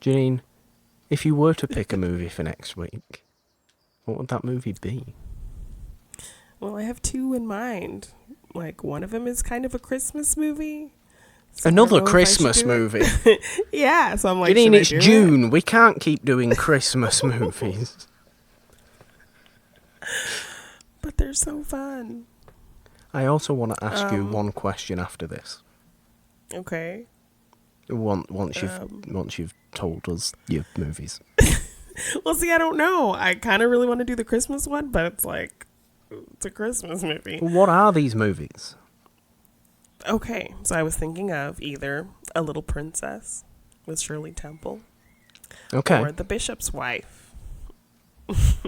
Jeannine, if you were to pick a movie for next week, what would that movie be? Well, I have two in mind. Like, one of them is kind of a Christmas movie. So I don't Another know if I should Christmas do it. movie. Yeah, so I'm like, Jeannine, should I it's do it? June. We can't keep doing Christmas movies. But they're so fun. I also want to ask you one question after this. Okay. Once you've told us your movies. Well, see, I don't know. I kind of really want to do the Christmas one, but it's like, it's a Christmas movie. What are these movies? Okay, so I was thinking of either A Little Princess with Shirley Temple Okay. or The Bishop's Wife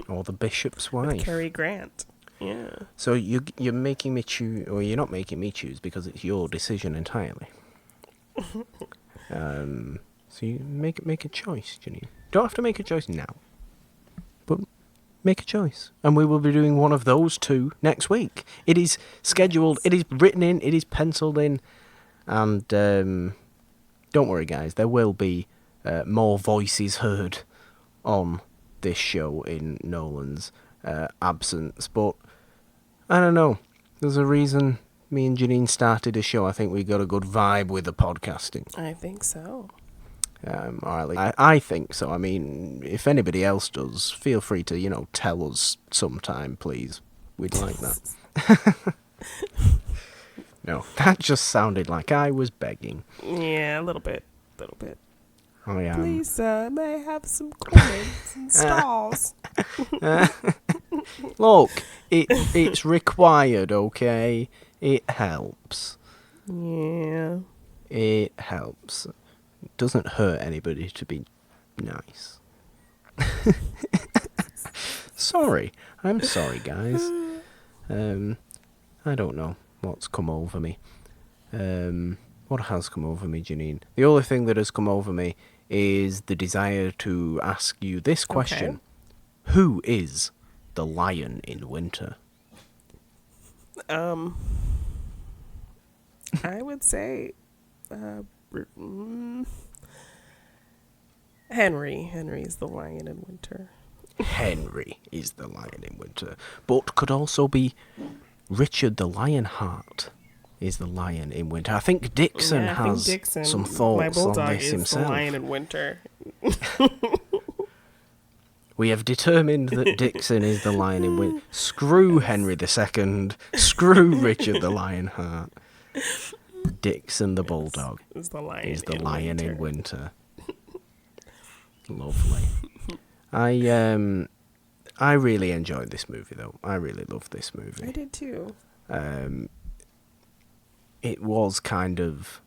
Or The Bishop's with Wife. Cary Grant. Yeah. So you're making me choose, or you're not making me choose because it's your decision entirely. So you make a choice, Jeannine. Don't have to make a choice now, but make a choice, and we will be doing one of those two next week. It is scheduled. It is written in. It is penciled in, and don't worry, guys. There will be more voices heard on this show in Nolan's absence, but I don't know. There's a reason me and Jeannine started a show. I think we got a good vibe with the podcasting. I think so. Or at least I think so. I mean, if anybody else does, feel free to, tell us sometime, please. We'd like that. No, that just sounded like I was begging. Yeah, a little bit. I am. Please, may I have some comments and stalls? Look, it's required, okay? It helps. Yeah. It helps. It doesn't hurt anybody to be nice. Sorry. I'm sorry, guys. I don't know what's come over me. What has come over me, Jeannine? The only thing that has come over me is the desire to ask you this question. Okay. Who is the Lion in Winter? I would say Henry. Henry's the Lion in Winter. Henry is the Lion in Winter. But could also be Richard the Lionheart is the Lion in Winter. I think Dixon has Dixon, some my thoughts on bulldog, this is himself. the Lion in Winter. We have determined that Dixon is the Lion in Winter. Screw Henry II. Screw Richard the Lionheart. Dixon the Bulldog Is the Lion, is the in, Lion winter. in Winter. Lovely. I really enjoyed this movie, though. I really loved this movie. I did too. It was kind of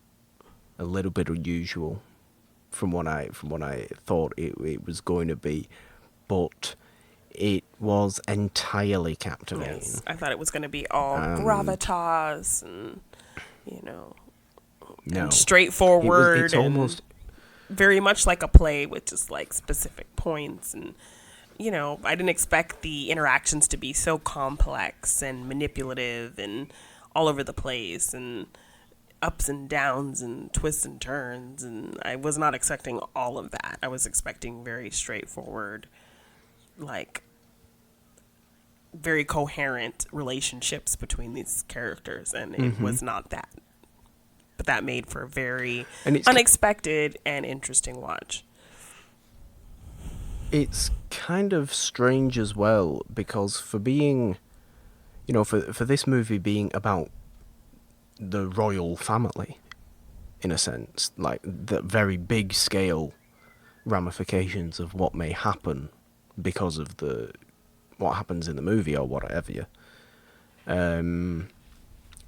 a little bit unusual from what I thought it was going to be, but it was entirely captivating. Yes, I thought it was going to be all gravitas and, and straightforward. It's almost very much like a play with just like specific points. And, I didn't expect the interactions to be so complex and manipulative and all over the place and ups and downs and twists and turns. And I was not expecting all of that. I was expecting very straightforward, like very coherent relationships between these characters, and it was not that. But that made for a very unexpected and interesting watch. It's kind of strange as well, because for being, for this movie being about the royal family, in a sense, like the very big scale ramifications of what may happen because of what happens in the movie or whatever,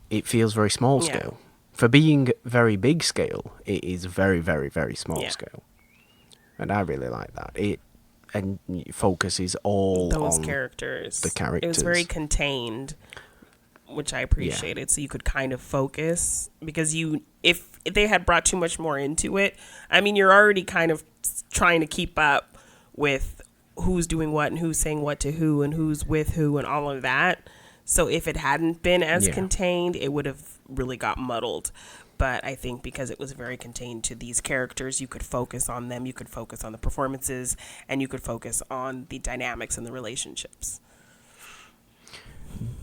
it feels very small scale. For being very big scale, it is very, very, very small scale. And I really like that. It focuses all those on characters. The characters. It was very contained, which I appreciated. So you could kind of focus, because if they had brought too much more into it, I mean, you're already kind of trying to keep up with who's doing what and who's saying what to who and who's with who and all of that. So if it hadn't been as contained, it would have really got muddled. But I think because it was very contained to these characters, you could focus on them, you could focus on the performances, and you could focus on the dynamics and the relationships.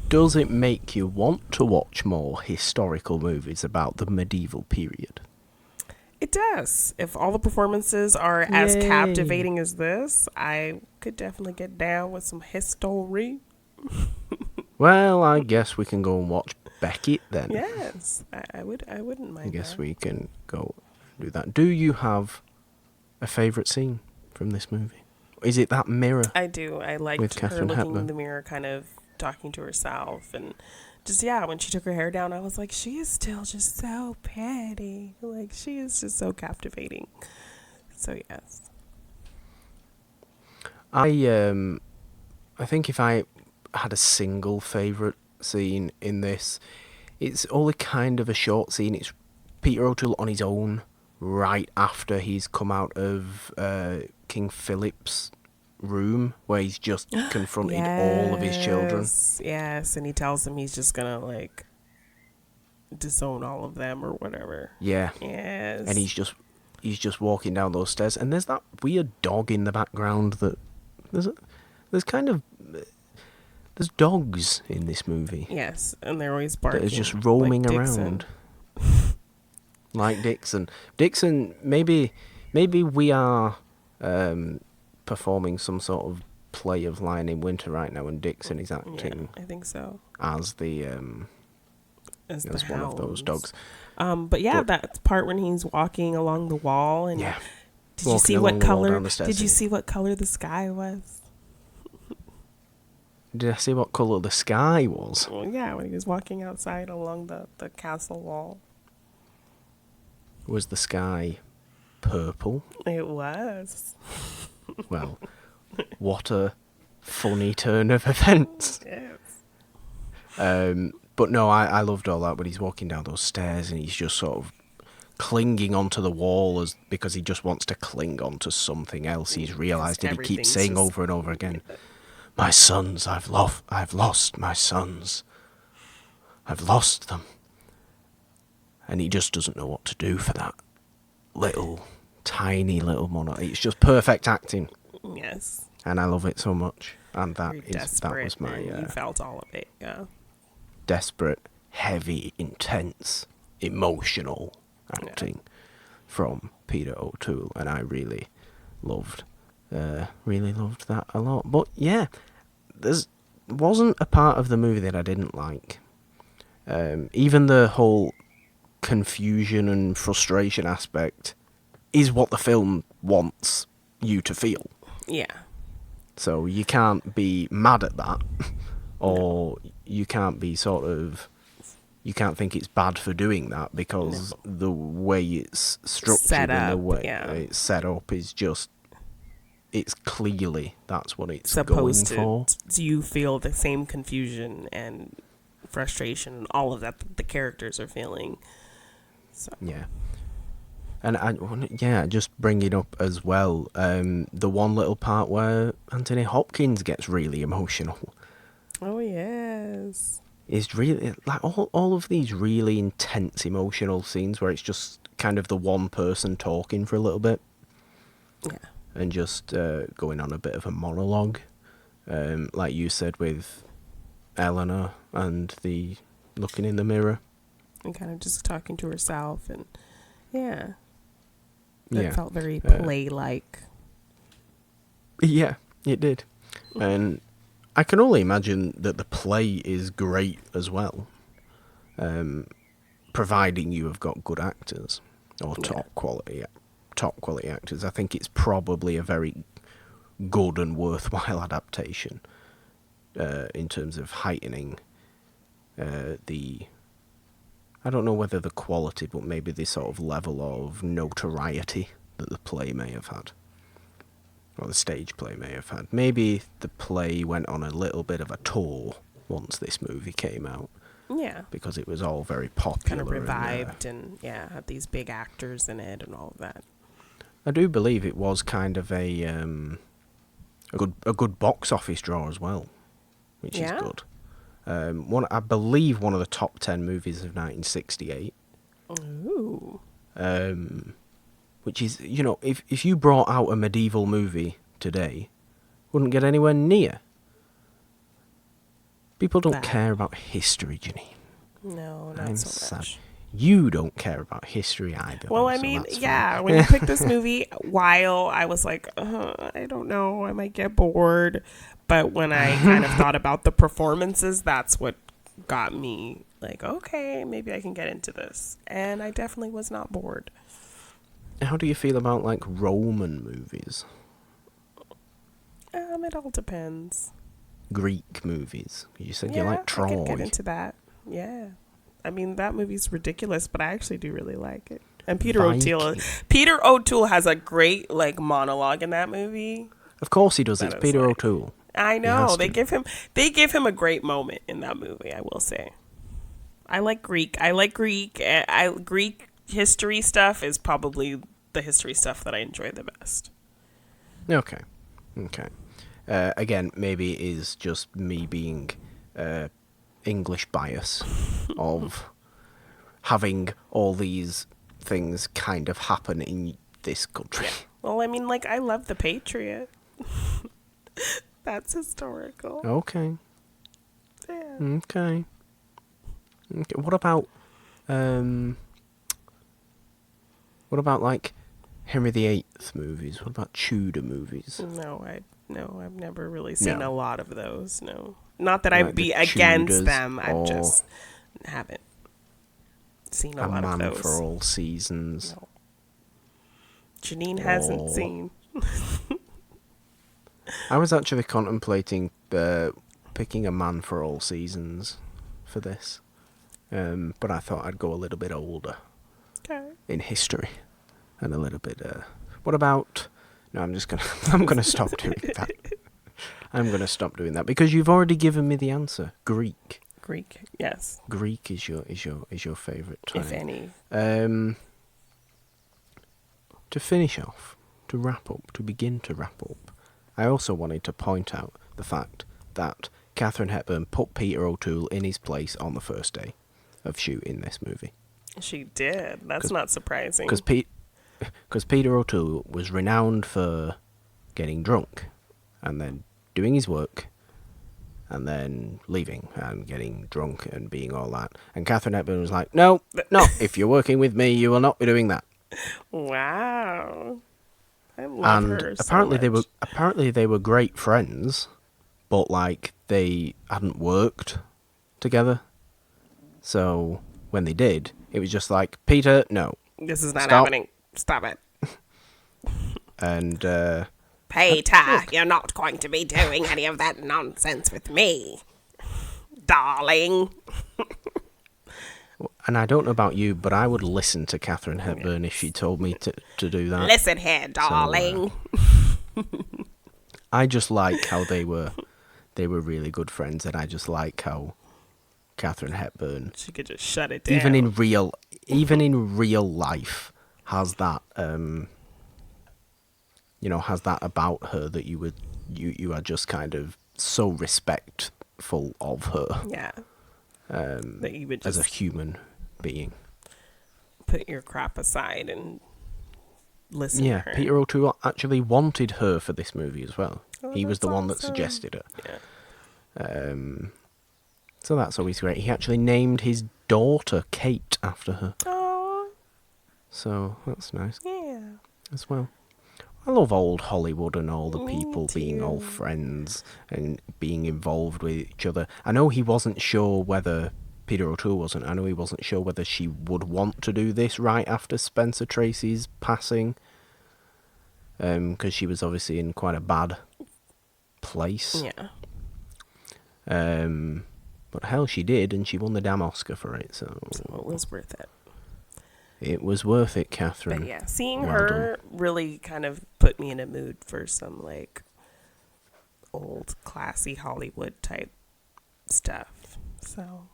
Does it make you want to watch more historical movies about the medieval period? It does. If all the performances are as captivating as this, I could definitely get down with some history. Well, I guess we can go and watch Beckett then. Yes, I wouldn't mind. I guess that. we can go do that. Do you have a favourite scene from this movie? Is it that mirror? I do. I liked with her Katherine looking Hepburn? in the mirror, kind of talking to herself, and just when she took her hair down, I was like, she is still just so pretty. Like, she is just so captivating. So yes. I think if I had a single favourite scene in this, it's only kind of a short scene. It's Peter O'Toole on his own right after he's come out of King Philip's room, where he's just confronted all of his children. Yes, and he tells them he's just gonna like disown all of them or whatever. Yeah. Yes. And he's just walking down those stairs, and there's that weird dog in the background that there's dogs in this movie. Yes, and they're always barking. That is just roaming like around. Like Dixon. Dixon, maybe we are performing some sort of play of Lion in Winter right now, and Dixon is acting. I think so. As the as one of those dogs. But that part when he's walking along the wall and did you see what color? Did you see what color the sky was? Did I see what colour the sky was? Well, yeah, when he was walking outside along the castle wall. Was the sky purple? It was. Well, what a funny turn of events. Yes. But no, I loved all that when he's walking down those stairs and he's just sort of clinging onto the wall because he just wants to cling onto something else. He's realised it. He keeps saying over and over again, "My sons, I've lost my sons. I've lost them." And he just doesn't know what to do for that tiny little monologue. It's just perfect acting. Yes. And I love it so much. And that was my... you felt all of it, yeah. Desperate, heavy, intense, emotional acting from Peter O'Toole. And I really loved that a lot. But yeah, wasn't a part of the movie that I didn't like. Even the whole confusion and frustration aspect is what the film wants you to feel. Yeah. So you can't be mad at that, or you can't be you can't think it's bad for doing that, because the way it's structured and the way it's set up is just, it's clearly that's what it's supposed going for. Do you feel the same confusion and frustration and all of that the characters are feeling? So. Yeah. And just bring it up as well, the one little part where Anthony Hopkins gets really emotional. Oh, yes. It's really, like, all of these really intense emotional scenes where it's just kind of the one person talking for a little bit. Yeah. And just going on a bit of a monologue. Like you said with Eleanor and the looking in the mirror. And kind of just talking to herself, and yeah. It Yeah. felt very play-like. Yeah, it did. And I can only imagine that the play is great as well, providing you have got good actors or top quality actors. I think it's probably a very good and worthwhile adaptation in terms of heightening I don't know whether the quality, but maybe the sort of level of notoriety that the play may have had. Or the stage play may have had. Maybe the play went on a little bit of a tour once this movie came out. Yeah. Because it was all very popular. Kind of revived and had these big actors in it and all of that. I do believe it was kind of a good box office draw as well, which is good. I believe one of the top 10 movies of 1968. Ooh. Which is, if you brought out a medieval movie today, wouldn't get anywhere near. People don't care about history, Jeannine. No, not so much. Sad. You don't care about history either. Well, I mean, when you picked this movie, while I was like, I don't know, I might get bored. But when I kind of thought about the performances, that's what got me like, okay, maybe I can get into this. And I definitely was not bored. How do you feel about, like, Roman movies? It all depends. Greek movies. You said you like Troy. I could get into that. Yeah. I mean, that movie's ridiculous, but I actually do really like it. And Peter O'Toole has a great, like, monologue in that movie. Of course he does. It's Peter O'Toole. I know. They give him a great moment in that movie, I will say. I like Greek. Greek history stuff is probably the history stuff that I enjoy the best. Okay. Again, maybe it is just me being English bias of having all these things kind of happen in this country. Well, I mean, like, I love The Patriot. That's historical. Okay. Yeah. Okay. What about like Henry VIII movies? What about Tudor movies? No, I've never really seen a lot of those. No, not that I'd be the against Tudors, them. I just haven't seen a lot of those. A Man for All Seasons. No. Jeannine hasn't seen. I was actually contemplating picking A Man for All Seasons for this, but I thought I'd go a little bit older in history, and a little bit. What about? No, I'm gonna stop doing that. I'm gonna stop doing that because you've already given me the answer. Greek, yes. Greek is your favorite type, if any. to finish off, to wrap up, to begin to wrap up, I also wanted to point out the fact that Katherine Hepburn put Peter O'Toole in his place on the first day of shooting this movie. She did. That's not surprising. Because Peter O'Toole was renowned for getting drunk and then doing his work and then leaving and getting drunk and being all that. And Katherine Hepburn was like, no, if you're working with me, you will not be doing that. Wow. I love her so apparently they were great friends, but like they hadn't worked together. So when they did, it was just like, Peter, no. This is not happening. Stop it. And Peter, you're not going to be doing any of that nonsense with me, darling. And I don't know about you, but I would listen to Katherine Hepburn if she told me to do that. Listen here, darling. So, I just like how they were really good friends, and I just like how Katherine Hepburn, she could just shut it down. Even in real life, has that has that about her that you are just kind of so respectful of her. Yeah. That you would just as a human being. Put your crap aside and listen to her. Peter O'Toole actually wanted her for this movie as well. He was the one that awesome. suggested her. Yeah. So that's always great. He actually named his daughter Kate after her. Oh. So that's nice. Yeah. As well. I love old Hollywood and all the Me people being too. old friends and being involved with each other. I know he wasn't sure whether, Peter O'Toole wasn't, I know he wasn't sure whether she would want to do this right after Spencer Tracy's passing. Because she was obviously in quite a bad place. Yeah. But hell, she did, and she won the damn Oscar for it, so it was worth it. It was worth it, Katherine. But yeah, seeing Well her really kind of put me in a mood for some like old classy Hollywood type stuff. So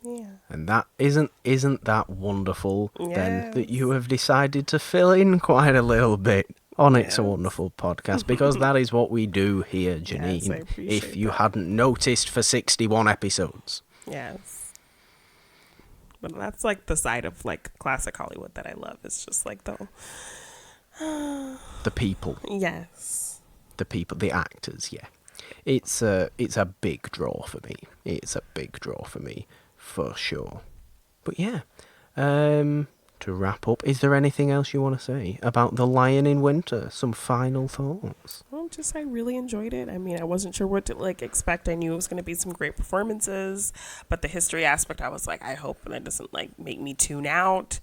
yeah. And that isn't that wonderful then Yes. that you have decided to fill in quite a little bit on It's a Wonderful Podcast, because that is what we do here, Jeannine. Yes, I appreciate if you that. hadn't noticed for 61 episodes. Yes. But that's like the side of like classic Hollywood that I love. It's just like the people. yes. The people, the actors, yeah. It's a big draw for me. It's a big draw for me, for sure. But yeah, to wrap up, is there anything else you want to say about The Lion in Winter? Some final thoughts? Well, just I really enjoyed it. I mean, I wasn't sure what to like expect. I knew it was going to be some great performances, but the history aspect, I was like, I hope that doesn't like make me tune out.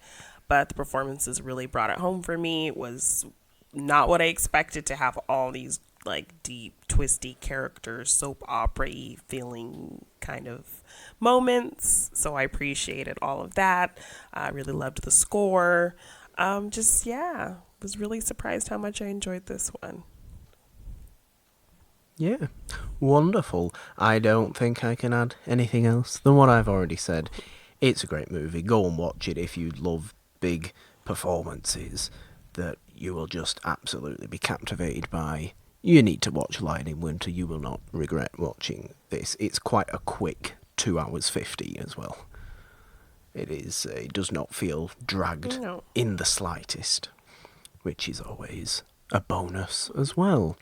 But the performances really brought it home for me. It was not what I expected to have all these like deep, twisty characters, soap opera-y feeling kind of moments. So I appreciated all of that. I really loved the score. Was really surprised how much I enjoyed this one. Yeah, wonderful. I don't think I can add anything else than what I've already said. It's a great movie. Go and watch it if you love big performances that you will just absolutely be captivated by. You need to watch Lion in Winter. You will not regret watching this. It's quite a quick 2 hours 50 as well. It is. It does not feel dragged in the slightest, which is always a bonus as well.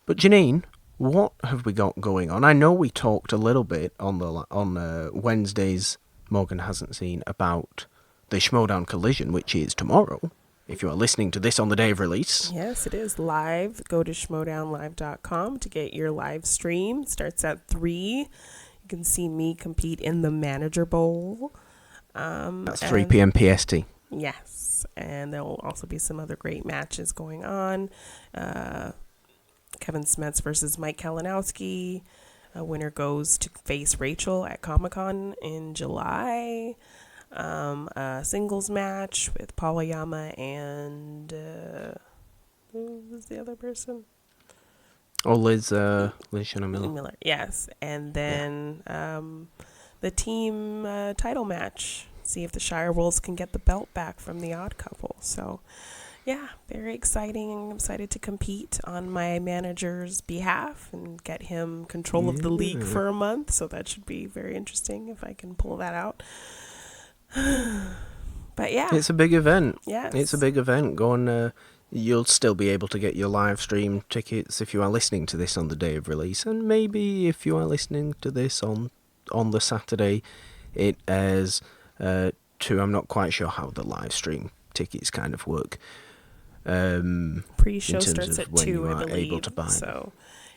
But Jeannine, what have we got going on? I know we talked a little bit on Wednesday's Morgan Hasn't Seen about the Schmodown Collision, which is tomorrow. If you are listening to this on the day of release. Yes, it is live. Go to schmodownlive.com to get your live stream. It starts at 3. You can see me compete in the Manager Bowl. That's 3 p.m. PST. Yes, and there will also be some other great matches going on. Kevin Smets versus Mike Kalinowski. A winner goes to face Rachel at Comic-Con in July. A singles match with Paula Yama and who was the other person? Oh, Liz Shanna Miller. Yes, and then the team title match. See if the Shire Wolves can get the belt back from the Odd Couple. So, Yeah, very exciting. I'm excited to compete on my manager's behalf and get him control of the league Yeah. for a month. So that should be very interesting if I can pull that out. But yeah, It's a big event. yes. It's a big event. Go on. You'll still be able to get your live stream tickets if you are listening to this on the day of release, and maybe if you are listening to this on the Saturday, it airs. I'm not quite sure how the live stream tickets kind of work. Pre-show in terms starts of at when 2, you I are believe. able to buy them. So,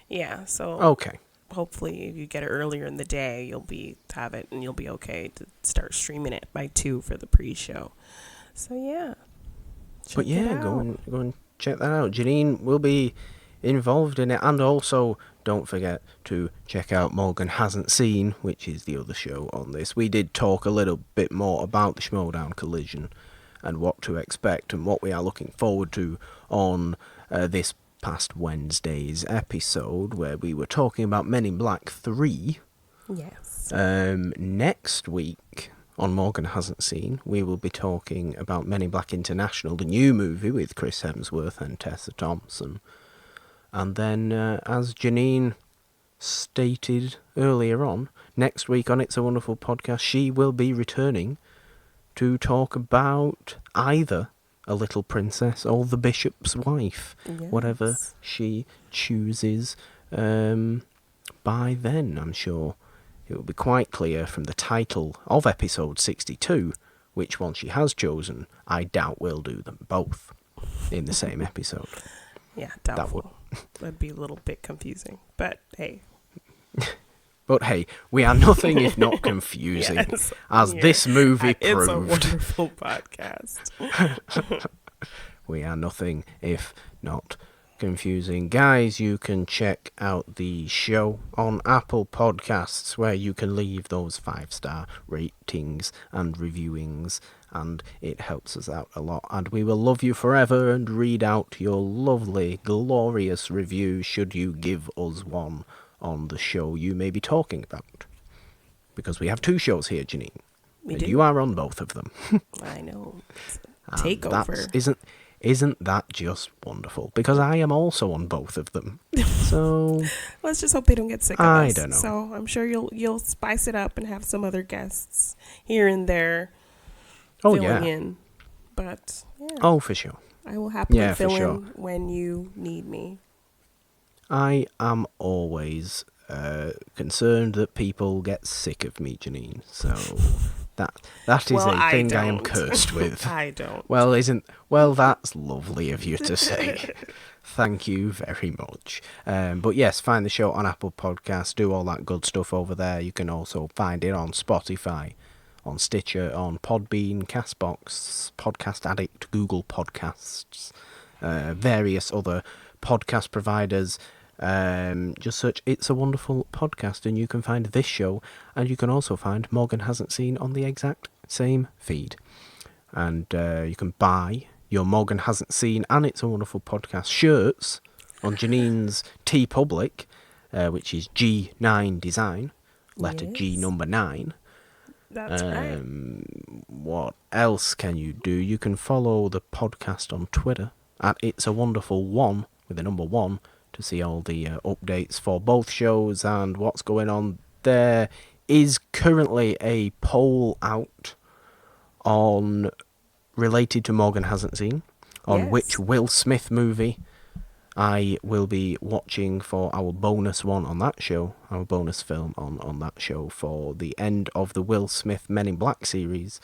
yeah. So Okay. hopefully, if you get it earlier in the day, you'll have it and you'll be okay to start streaming it by 2 for the pre-show. So yeah. But yeah, go and check that out. Jeannine will be involved in it, and also don't forget to check out Morgan Hasn't Seen, which is the other show on this. We did talk a little bit more about the Schmodown Collision and what to expect and what we are looking forward to on this past Wednesday's episode, where we were talking about Men in Black 3. Yes. Next week on Morgan Hasn't Seen, we will be talking about Men in Black International, the new movie with Chris Hemsworth and Tessa Thompson. And then, as Jeannine stated earlier on, next week on It's a Wonderful Podcast, she will be returning to talk about either A Little Princess or The Bishop's Wife, Yes. whatever she chooses. By then, I'm sure it will be quite clear from the title of episode 62 which one she has chosen. I doubt we'll do them both in the same episode. Yeah, doubtful. That'd be a little bit confusing. But hey. But hey, we are nothing if not confusing, Yes, as this movie It's a proved. wonderful podcast. We are nothing if not confusing. Guys, you can check out the show on Apple Podcasts, where you can leave those 5-star ratings and reviewings, and it helps us out a lot. And we will love you forever and read out your lovely, glorious review should you give us one on the show you may be talking about. Because we have 2 shows here, Jeannine. We and do. you are on both of them. I know. And Takeover. Isn't that just wonderful? Because I am also on both of them. So Let's just hope they don't get sick of us. I don't know. So I'm sure you'll spice it up and have some other guests here and there filling in. But yeah. Oh, for sure. I will happily fill sure. in when you need me. I am always concerned that people get sick of me, Jeannine. So that is a thing I am cursed with. I don't. Well, that's lovely of you to say. Thank you very much. But yes, find the show on Apple Podcasts. Do all that good stuff over there. You can also find it on Spotify, on Stitcher, on Podbean, Castbox, Podcast Addict, Google Podcasts, various other podcast providers. Just search It's a Wonderful Podcast and you can find this show, and you can also find Morgan Hasn't Seen on the exact same feed. And you can buy your Morgan Hasn't Seen and It's a Wonderful Podcast shirts on Jeannine's TeePublic, which is G9 Design, letter Yes. G number 9. That's right. What else can you do? You can follow the podcast on Twitter at It's a Wonderful 1 with the number 1 to see all the updates for both shows and what's going on. There is currently a poll out on related to Morgan Hasn't Seen on Yes. which Will Smith movie I will be watching for our bonus one on that show, our bonus film on that show for the end of the Will Smith Men in Black series.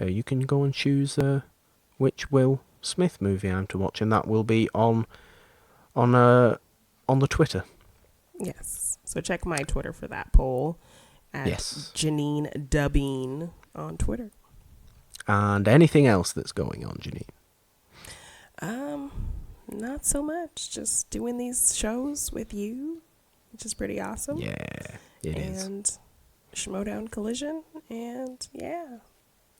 You can go and choose which Will Smith movie I'm to watch, and that will be on the Twitter. Yes. So check my Twitter for that poll at Yes. Jeannine Dubbing on Twitter. And anything else that's going on, Jeannine? Not so much. Just doing these shows with you, which is pretty awesome. Yeah, it is. And Schmodown Collision, and yeah.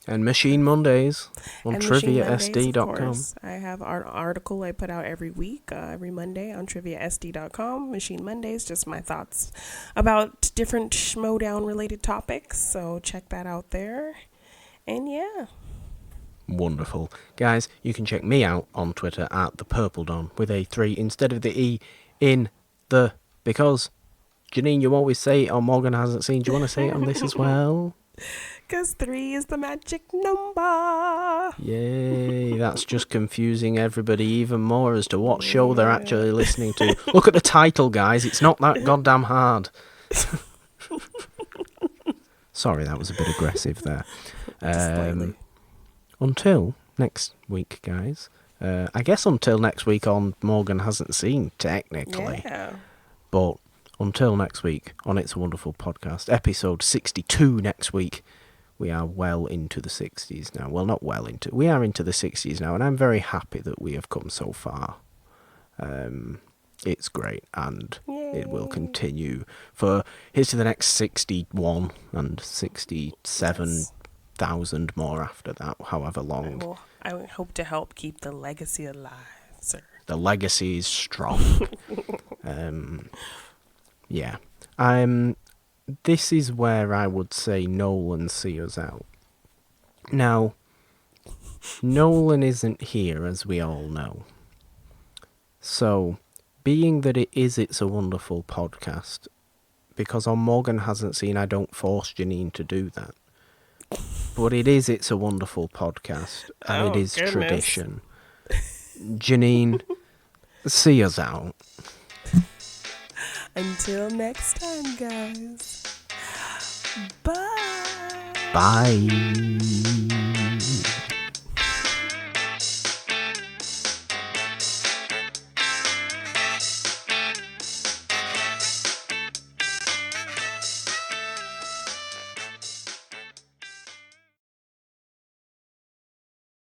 And Machine Mondays on And Machine Mondays, of triviasd.com. course. I have an article I put out every week, every Monday on triviasd.com. Machine Mondays, just my thoughts about different Schmodown related topics. So check that out there. And yeah. Wonderful. Guys, you can check me out on Twitter at the Purple Dawn with a 3 instead of the E in the... Because, Jeannine, you always say it on Morgan Hasn't Seen. Do you want to say it on this as well? Because 3 is the magic number. Yay, that's just confusing everybody even more as to what show they're actually listening to. Look at the title, guys. It's not that goddamn hard. Sorry, that was a bit aggressive there. Until next week, guys. I guess until next week on Morgan Hasn't Seen, technically. Yeah. But until next week on It's a Wonderful Podcast, episode 62 next week. We are well into the 60s now. Well, not well into. We are into the 60s now, and I'm very happy that we have come so far. It's great, and it will continue for here's to the next 61 and 67,000 more after that, however long. I hope to help keep the legacy alive, sir. The legacy is strong. Yeah. This is where I would say Nolan see us out. Now, Nolan isn't here, as we all know. So, being that it is It's a Wonderful Podcast, because on Morgan Hasn't Seen, I don't force Jeannine to do that. But it is It's a Wonderful Podcast, and it is tradition. Jeannine, see us out. Until next time, guys. Bye. Bye.